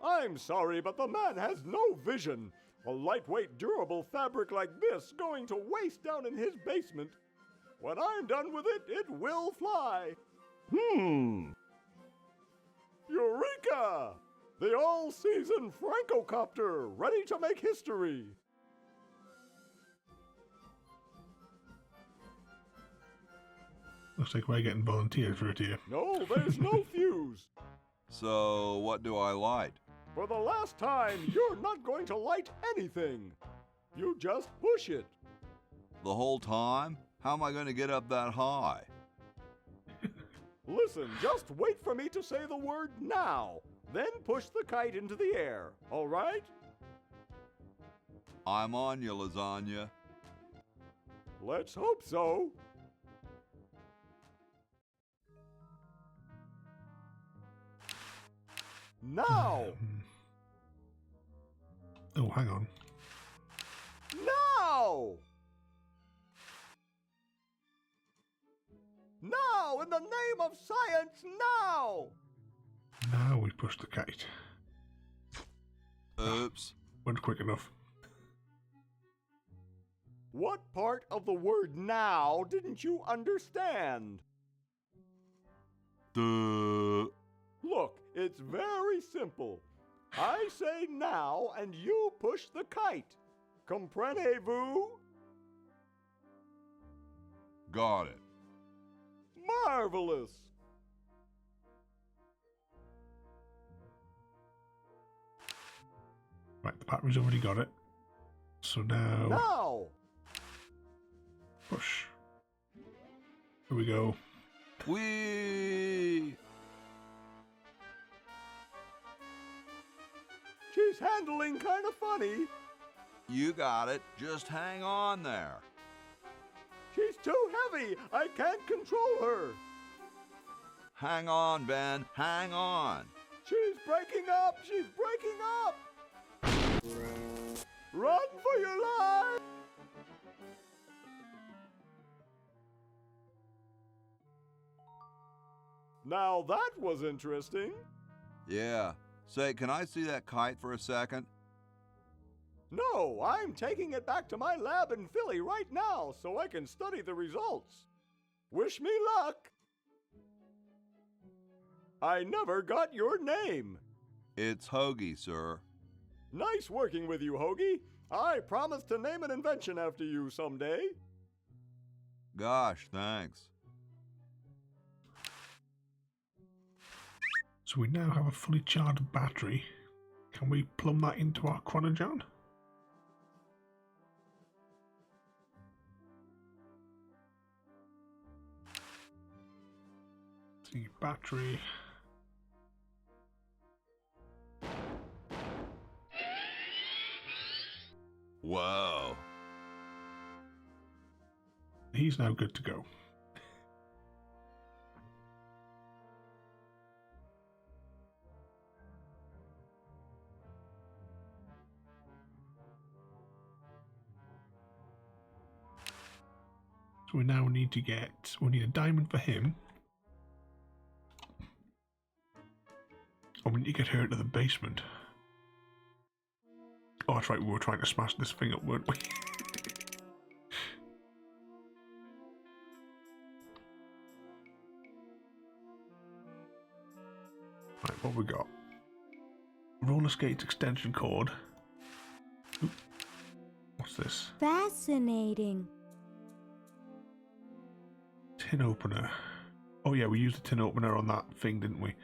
I'm sorry, but the man has no vision. A lightweight, durable fabric like this going to waste down in his basement. When I'm done with it, it will fly. Eureka! The all-season Francocopter, ready to make history. Looks like we're getting volunteered for it here. No, there's no fuse. So, what do I light? For the last time, you're not going to light anything. You just push it. The whole time? How am I going to get up that high? Listen, just wait for me to say the word now. Then push the kite into the air, all right? I'm on you, lasagna. Let's hope so. Now! Oh, hang on. Now! Now, in the name of science, now! Now we push the kite. Oops. Wasn't quick enough. What part of the word now didn't you understand? Duh. Look, it's very simple. I say now, and you push the kite. Comprenez-vous? Got it. Marvelous! Right, the battery's already got it. So now... Now! Push. Here we go. Whee! She's handling kind of funny. You got it. Just hang on there. She's too heavy. I can't control her. Hang on, Ben. Hang on. She's breaking up. She's breaking up. Run for your life. Now that was interesting. Yeah. Say, can I see that kite for a second? No, I'm taking it back to my lab in Philly right now so I can study the results. Wish me luck. I never got your name. It's Hoagie, sir. Nice working with you, Hoagie. I promise to name an invention after you someday. Gosh, thanks. So we now have a fully charged battery. Can we plumb that into our chronogen? See, battery. Whoa. He's now good to go. So we now need to we need a diamond for him. And we need to get her into the basement. Oh, that's right, we were trying to smash this thing up, weren't we? Right, what we got? Roller skates extension cord. Oop. What's this? Fascinating. Tin opener. Oh yeah, we used the tin opener on that thing, didn't we?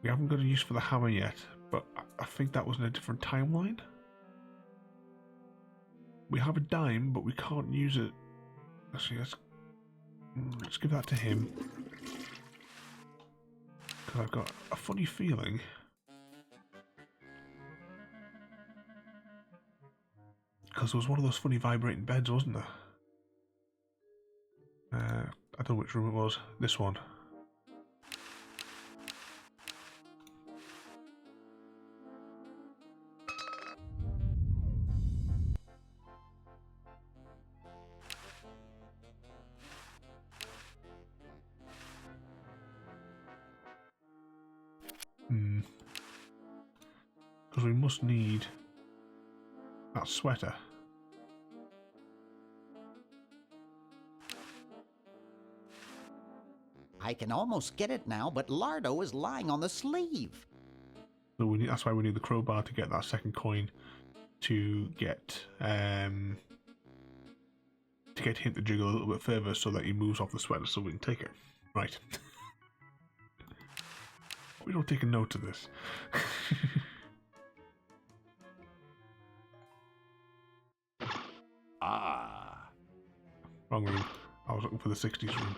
We haven't got a use for the hammer yet, but I think that was in a different timeline. We have a dime, but we can't use it. Actually, let's give that to him. Because I've got a funny feeling. Because there was one of those funny vibrating beds, wasn't there? I don't know which room it was. This one. Because we must need that sweater. I can almost get it now, but Lardo is lying on the sleeve. So that's why we need the crowbar to get that second coin to get him to jiggle a little bit further so that he moves off the sweater so we can take it. Right. We don't take a note of this. Ah. Wrong room. I was looking for the 60s room.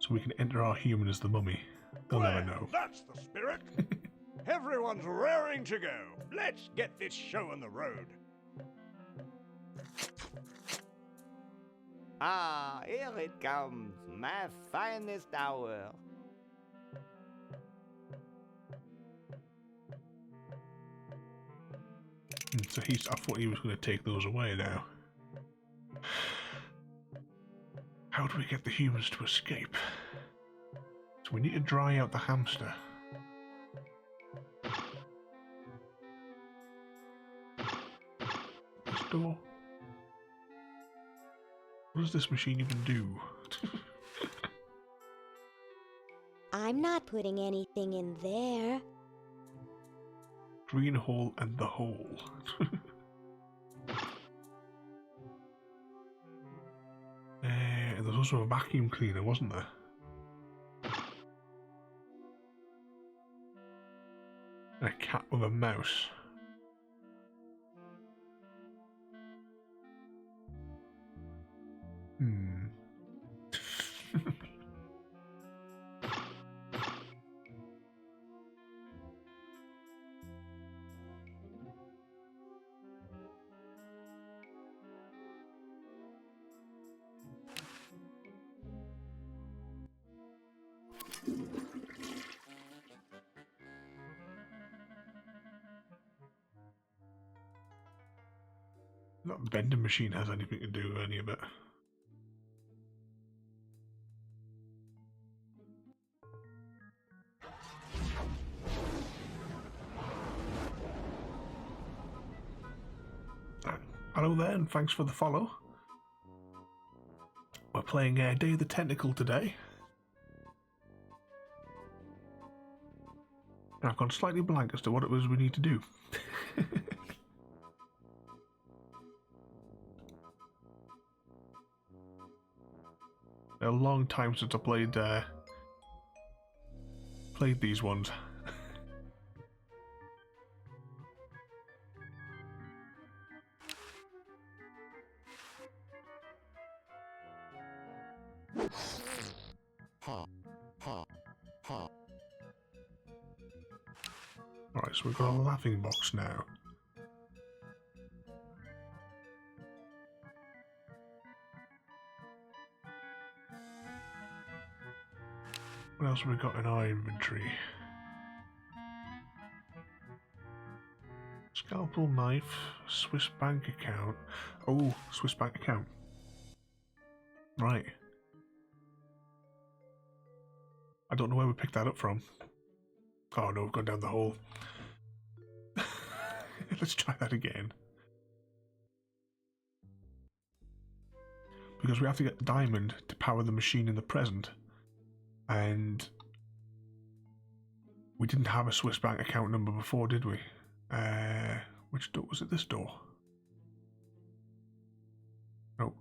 So we can enter our human as the mummy. They'll never know. That's the spirit. Everyone's raring to go. Let's get this show on the road. Ah, here it comes, my finest hour. So I thought he was going to take those away now. How do we get the humans to escape? So we need to dry out the hamster. This door. What does this machine even do? I'm not putting anything in there. Green hole and the hole. There's also a vacuum cleaner, wasn't there? And a cat with a mouse. That vending machine has anything to do with any of it. Hello there, and thanks for the follow. We're playing Day of the Tentacle today. And I've gone slightly blank as to what it was we need to do. A long time since I played these ones. Alright, so we've got a laughing box now. What else have we got in our inventory? Scalpel, knife, Swiss bank account. Oh, Swiss bank account. Right. I don't know where we picked that up from. Oh no, we've gone down the hole. Let's try that again. Because we have to get the diamond to power the machine in the present. And we didn't have a Swiss bank account number before, did we? Which door was it? This door? No.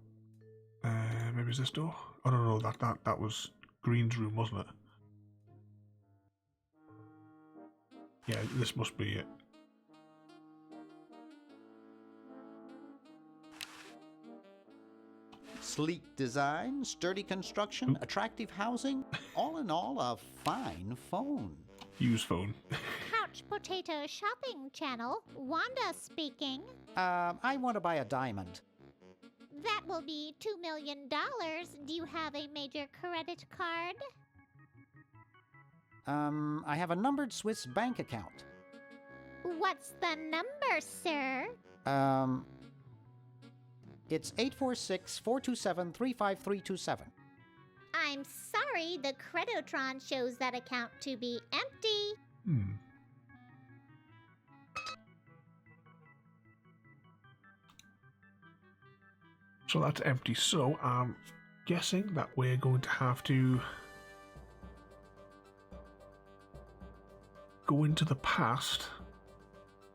Maybe it's this door? Oh no, that was Green's room, wasn't it? Yeah, this must be it. Sleek design, sturdy construction, attractive housing. All in all, a fine phone. Use phone. Couch Potato Shopping Channel, Wanda speaking. I want to buy a diamond. That will be $2 million. Do you have a major credit card? I have a numbered Swiss bank account. What's the number, sir? It's 846-427-35327. I'm sorry, the Credotron shows that account to be empty. So that's empty. So I'm guessing that we're going to have to go into the past,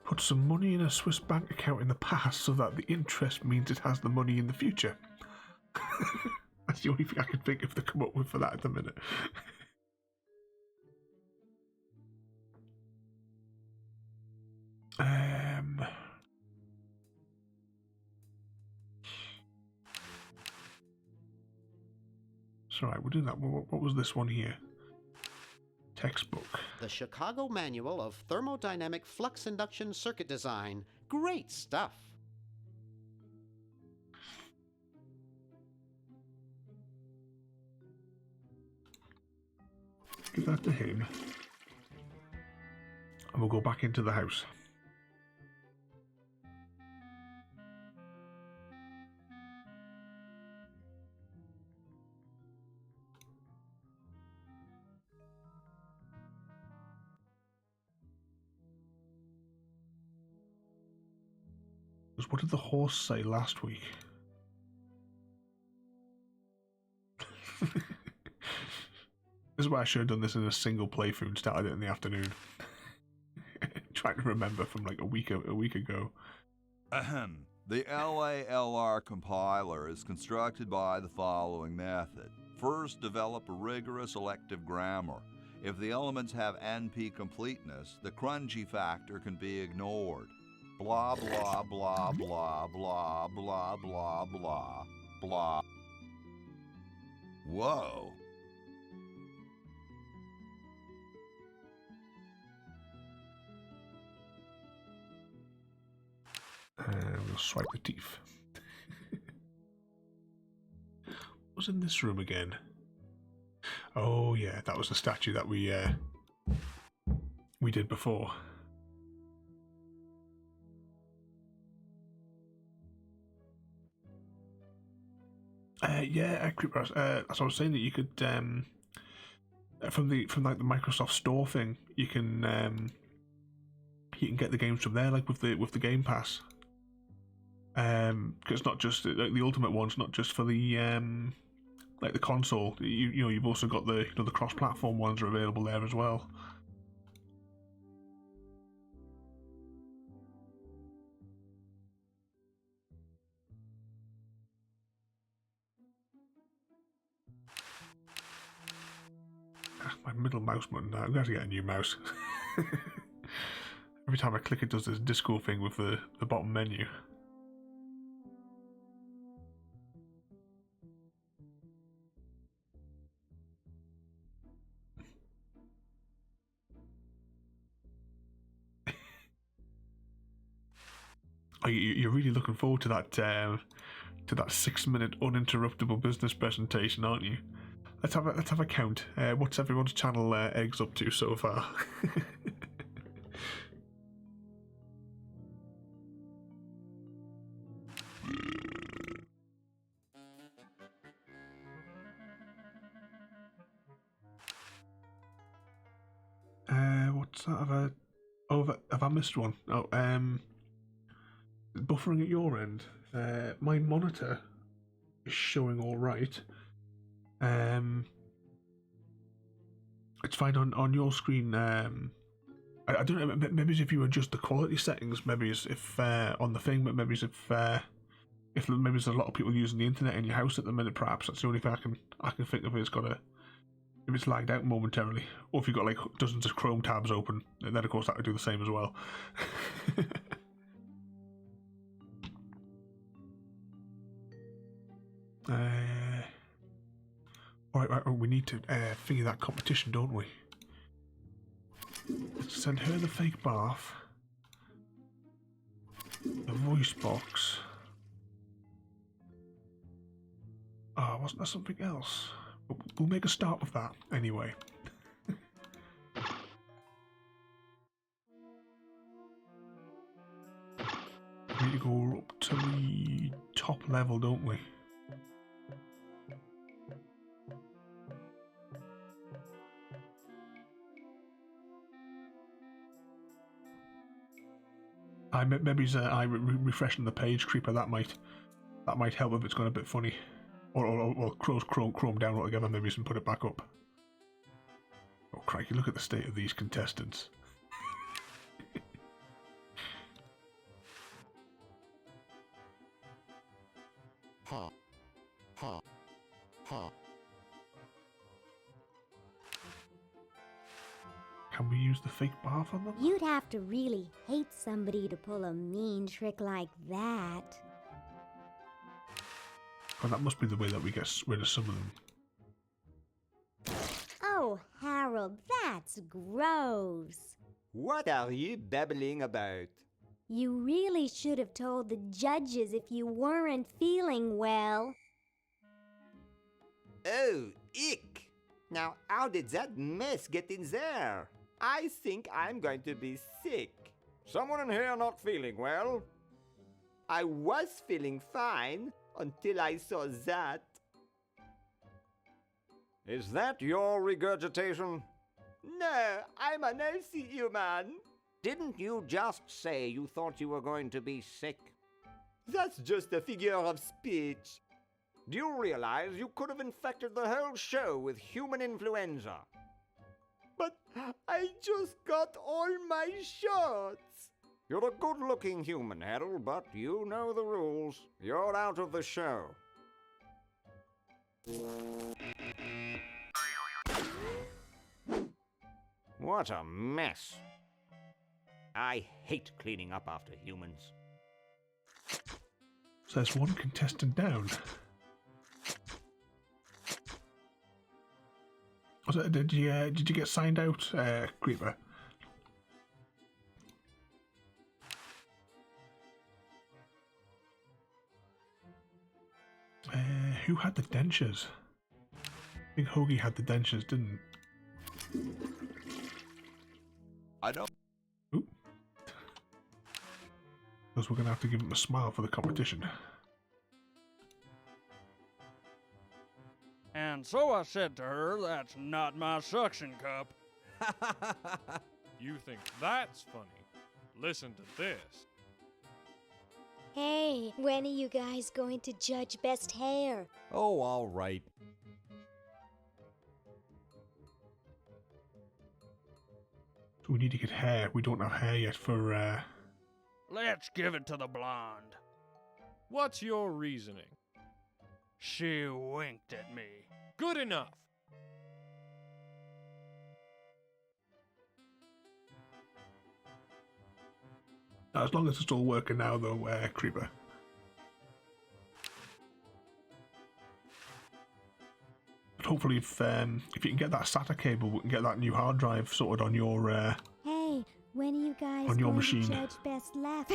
put some money in a Swiss bank account in the past so that the interest means it has the money in the future. That's the only thing I can think of to come up with for that at the minute. It's alright, we'll do that. What was this one here? Textbook. The Chicago Manual of Thermodynamic Flux Induction Circuit Design. Great stuff. Give that to him. And we'll go back into the house. What did the horse say last week? This is why I should have done this in a single playthrough and started it in the afternoon. Trying to remember from like a week ago. Ahem. The LALR compiler is constructed by the following method. First, develop a rigorous elective grammar. If the elements have NP completeness, the crunchy factor can be ignored. Blah, blah, blah, blah, blah, blah, blah, blah, blah. Whoa. We'll swipe the teeth. What was in this room again? Oh yeah, that was the statue that we did before. Yeah, Creeper. As I was saying, that you could from like the Microsoft Store thing, you can get the games from there, like with the Game Pass. Because it's not just like the Ultimate one's not just for the like the console. You know, you've also got the the cross-platform ones are available there as well. My middle mouse button. I'm going to get a new mouse. Every time I click, it does this disco thing with the bottom menu. Oh, you're really looking forward to that 6-minute uninterruptible business presentation, aren't you? Let's have a count. What's everyone's channel eggs up to so far? What's that? Have I missed one? Oh, buffering at your end. My monitor is showing all right. It's fine on your screen. I don't know. Maybe if you adjust the quality settings, maybe if on the thing, but maybe if maybe there's a lot of people using the internet in your house at the minute. Perhaps that's the only thing I can think of. If it's lagged out momentarily, or if you've got like dozens of Chrome tabs open, and then of course that would do the same as well. Right, we need to figure that competition, don't we? Send her the fake bath, the voice box. Oh, wasn't there something else? We'll make a start with that anyway. We need to go up to the top level, don't we? Maybe refreshing the page, Creeper. That might help if it's gone a bit funny, or close Chrome down altogether. Maybe and put it back up. Oh crikey! Look at the state of these contestants. Ha, ha, ha. Can we use the fake bath on them? You'd have to really hate somebody to pull a mean trick like that. Oh, that must be the way that we get rid of some of them. Oh, Harold, that's gross. What are you babbling about? You really should have told the judges if you weren't feeling well. Oh, ick! Now, how did that mess get in there? I think I'm going to be sick. Someone in here not feeling well? I was feeling fine until I saw that. Is that your regurgitation? No, I'm an healthy human. Didn't you just say you thought you were going to be sick? That's just a figure of speech. Do you realize you could have infected the whole show with human influenza? But I just got all my shots. You're a good-looking human, Harold, but you know the rules. You're out of the show. What a mess. I hate cleaning up after humans. So there's one contestant down. Did you get signed out, Creeper? Who had the dentures? I think Hoagie had the dentures, didn't? I don't. Ooh. Because we're gonna have to give him a smile for the competition. And so I said to her, that's not my suction cup. You think that's funny? Listen to this. Hey, when are you guys going to judge best hair? Oh, all right. So we need to get hair. We don't have hair yet for, Let's give it to the blonde. What's your reasoning? She winked at me. Good enough. As long as it's all working now, though, Creeper. But hopefully, if you can get that SATA cable, we can get that new hard drive sorted on your Hey, when are you guys on your going machine. to judge best laugh?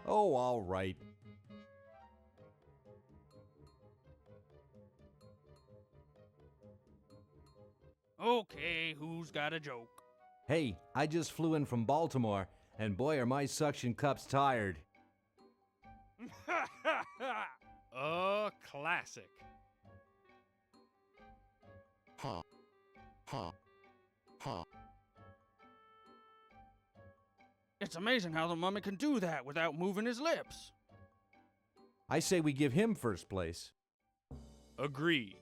Oh, all right. Okay, who's got a joke? Hey, I just flew in from Baltimore, and boy are my suction cups tired. A classic. Ha. Ha. Ha. It's amazing how the mummy can do that without moving his lips. I say we give him first place. Agreed.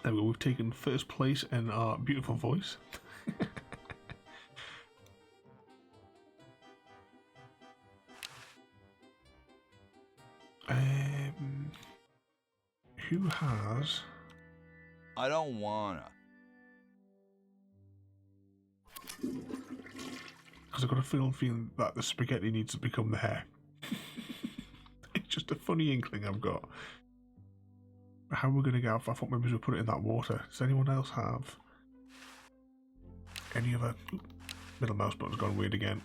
There we go, we've taken first place in our beautiful voice. Who has... I don't wanna. Because I've got a feeling that the spaghetti needs to become the hair. It's just a funny inkling I've got. How are we going to get off? I thought maybe we'll put it in that water. Does anyone else have any other... Oop, middle mouse button's gone weird again.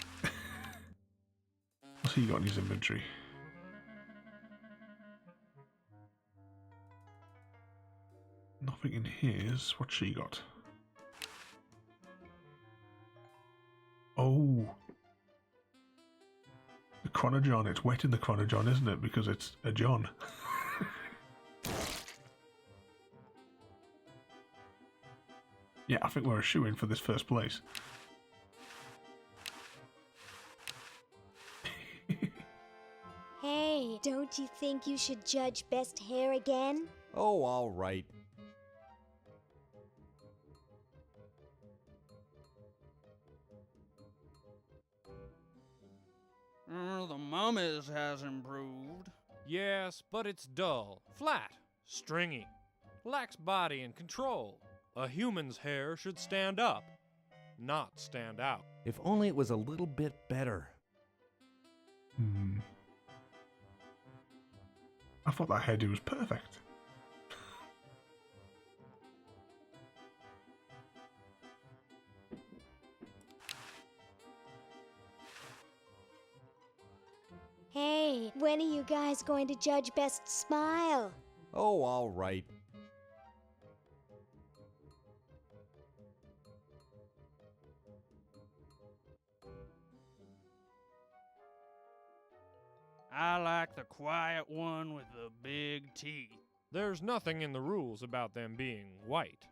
What's he got in his inventory? Nothing in his. What's she got? Oh. The Chronojon. It's wet in the Chronojon, isn't it? Because it's a John. Yeah, I think we're a shoo-in for this first place. Hey, don't you think you should judge best hair again? Oh, all right. The mummy's has improved. Yes, but it's dull, flat, stringy, lacks body and control. A human's hair should stand up, not stand out. If only it was a little bit better. I thought that hairdo was perfect. Hey, when are you guys going to judge best smile? Oh, all right. I like the quiet one with the big teeth. There's nothing in the rules about them being white.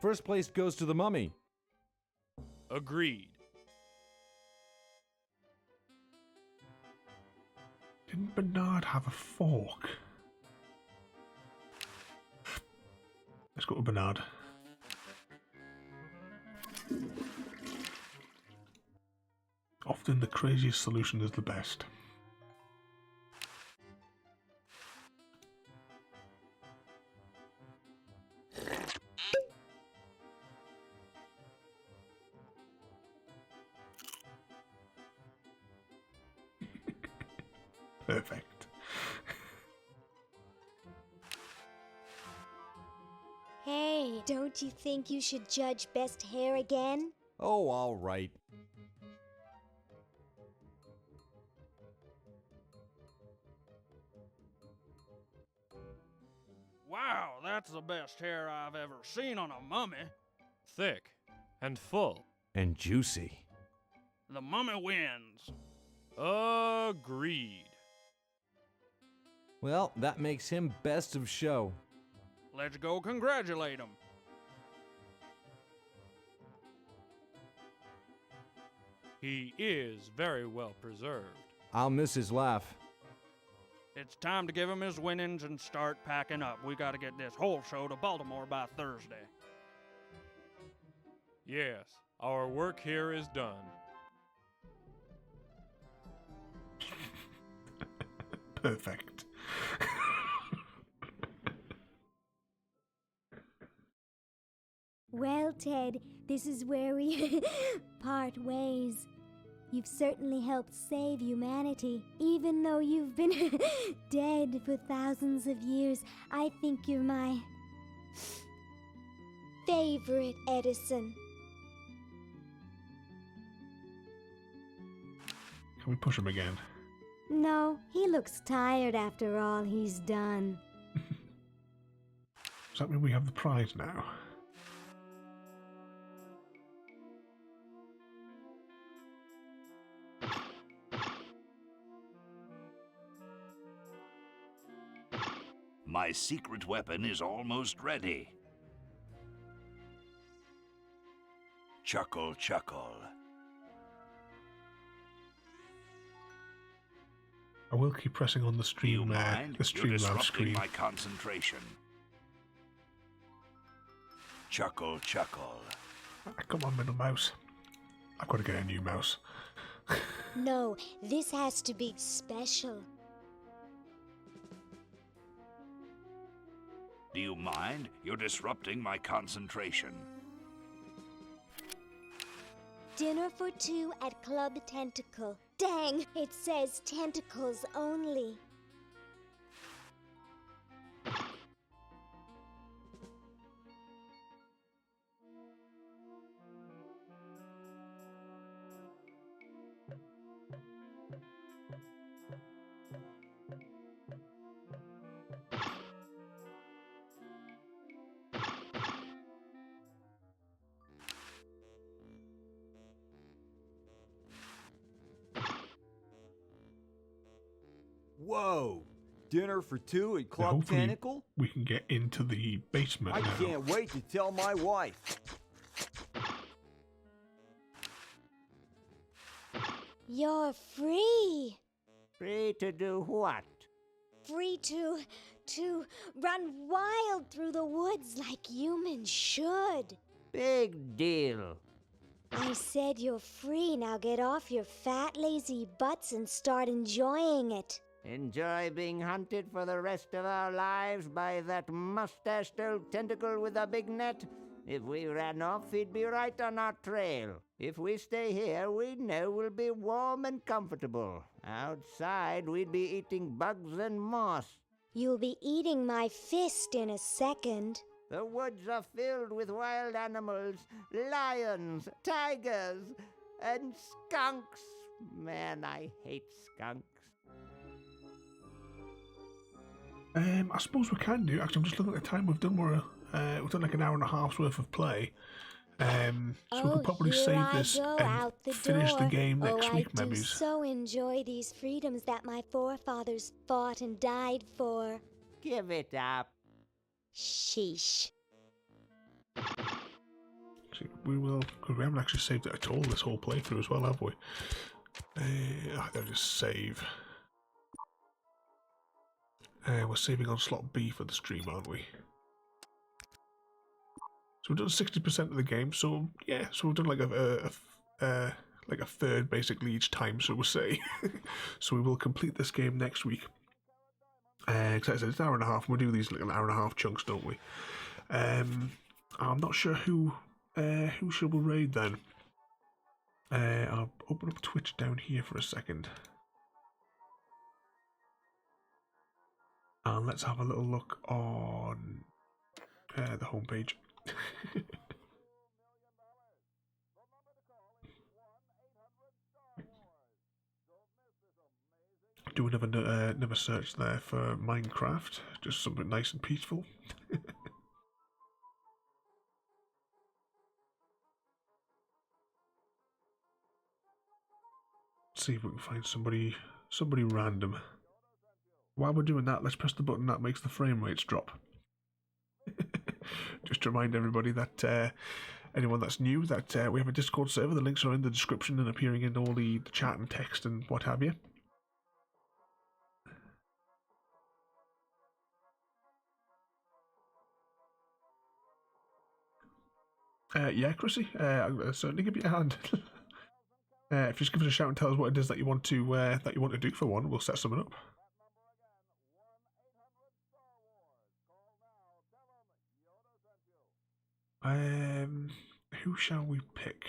First place goes to the mummy. Agreed. Didn't Bernard have a fork? Let's go to Bernard. Often the craziest solution is the best. Perfect. Hey, don't you think you should judge best hair again? Oh, all right. Wow, that's the best hair I've ever seen on a mummy. Thick and full. And juicy. The mummy wins. Agreed. Well, that makes him best of show. Let's go congratulate him. He is very well preserved. I'll miss his laugh. It's time to give him his winnings and start packing up. We gotta get this whole show to Baltimore by Thursday. Yes, our work here is done. Perfect. Well, Ted, this is where we part ways. You've certainly helped save humanity. Even though you've been dead for thousands of years, I think you're my favorite Edison. Can we push him again? No, he looks tired after all he's done. Does that mean we have the prize now? My secret weapon is almost ready. Chuckle, chuckle. I will keep pressing on the stream, the You're Streamlabs disrupting screen. my concentration. Chuckle, chuckle. Come on, middle mouse. I've got to get a new mouse. No, this has to be special. Do you mind? You're disrupting my concentration. Dinner for two at Club Tentacle. Dang, it says tentacles only. Whoa! Dinner for two at Club Hopefully Tentacle? we can get into the basement I now. can't wait to tell my wife. You're free. Free to do what? Free to run wild through the woods like humans should. Big deal. I said you're free. Now get off your fat, lazy butts and start enjoying it. Enjoy being hunted for the rest of our lives by that mustached old tentacle with a big net? If we ran off, he'd be right on our trail. If we stay here, we know we'll be warm and comfortable. Outside, we'd be eating bugs and moss. You'll be eating my fist in a second. The woods are filled with wild animals, lions, tigers, and skunks. Man, I hate skunks. I suppose we can do. Actually, I'm just looking at the time we've done. We've done like an hour and a half's worth of play. So we could probably save this and finish the game next week, I maybe. do so enjoy these freedoms that my forefathers fought and died for. Give it up. Sheesh. We will, because we haven't actually saved it at all this whole playthrough as well, have we? I'll just save. We're saving on slot B for the stream, aren't we? So we've done 60% of the game. So yeah, so we've done like a third basically each time. So we'll say, so we will complete this game next week. Because I said it's an hour and a half. We do these little hour and a half chunks, don't we? I'm not sure who should we raid then. I'll open up Twitch down here for a second. And let's have a little look on the homepage. Do another search there for Minecraft, just something nice and peaceful. See if we can find somebody random. While we're doing that, let's press the button that makes the frame rates drop. Just to remind everybody that anyone that's new, that we have a Discord server. The links are in the description and appearing in all the chat and text and what have you. Yeah, Chrissy, I'll certainly give you a hand. If you just give us a shout and tell us what it is that you want to do for one, we'll set something up. Who shall we pick?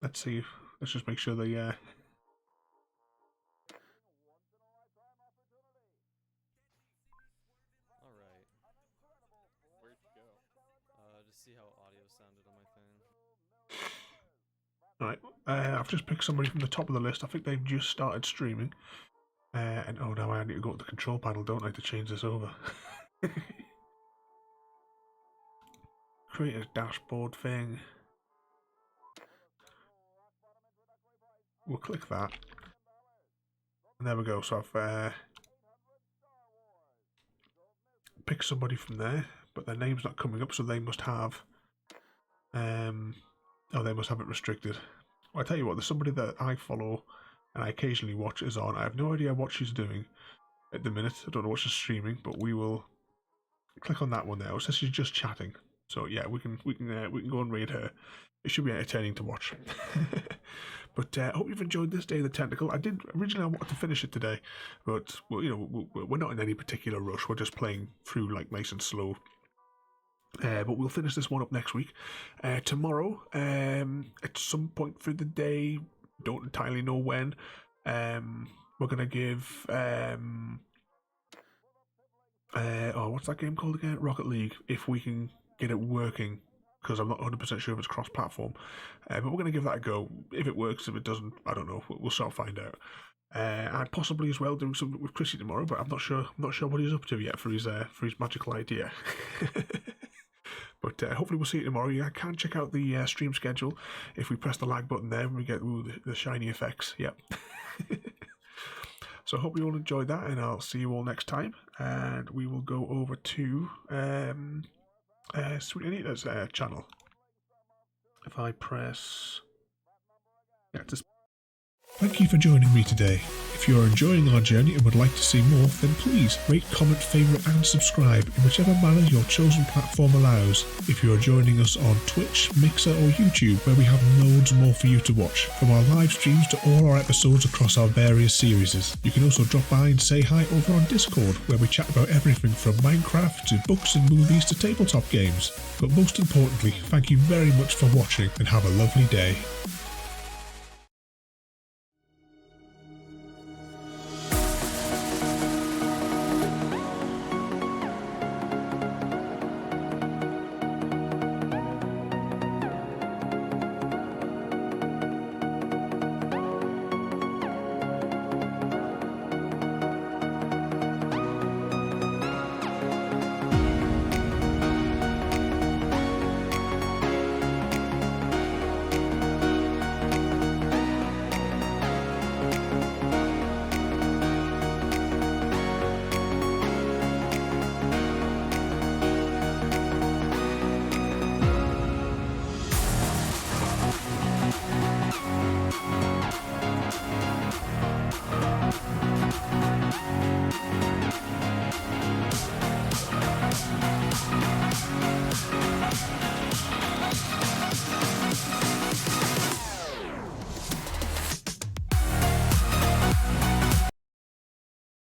Let's see. Let's just make sure they See how audio sounded on my thing. Alright, I've just picked somebody from the top of the list. I think they've just started streaming. And oh, now I need to go to the control panel, don't I, to change this over. Create a dashboard thing. We'll click that. And there we go. So I've picked somebody from there. But their name's not coming up, so they must have they must have it restricted. Well, I tell you what, there's somebody that I follow and I occasionally watch is on. I have no idea what she's doing at the minute. I don't know what she's streaming, but we will click on that one there. It says she's just chatting. So yeah, we can go and raid her. It should be entertaining to watch. But I hope you've enjoyed this Day of the Tentacle. I wanted to finish it today, but well, you know, we're not in any particular rush. We're just playing through like nice and slow. But we'll finish this one up next week. Tomorrow, at some point through the day, don't entirely know when, we're going to give... what's that game called again? Rocket League, if we can get it working, because I'm not 100% sure if it's cross-platform. But we're going to give that a go. If it works, if it doesn't, I don't know. We'll sort of find out. I'd possibly as well do something with Chrissy tomorrow, but I'm not sure what he's up to yet for his magical idea. But hopefully we'll see you tomorrow. You can check out the stream schedule if we press the lag button there and we get the shiny effects. Yep. So I hope you all enjoyed that, and I'll see you all next time. And we will go over to Sweet Anita's channel. If I press... Yeah, Thank you for joining me today. If you are enjoying our journey and would like to see more, then please rate, comment, favourite and subscribe in whichever manner your chosen platform allows. If you are joining us on Twitch, Mixer or YouTube, where we have loads more for you to watch, from our live streams to all our episodes across our various series. You can also drop by and say hi over on Discord, where we chat about everything from Minecraft to books and movies to tabletop games. But most importantly, thank you very much for watching and have a lovely day.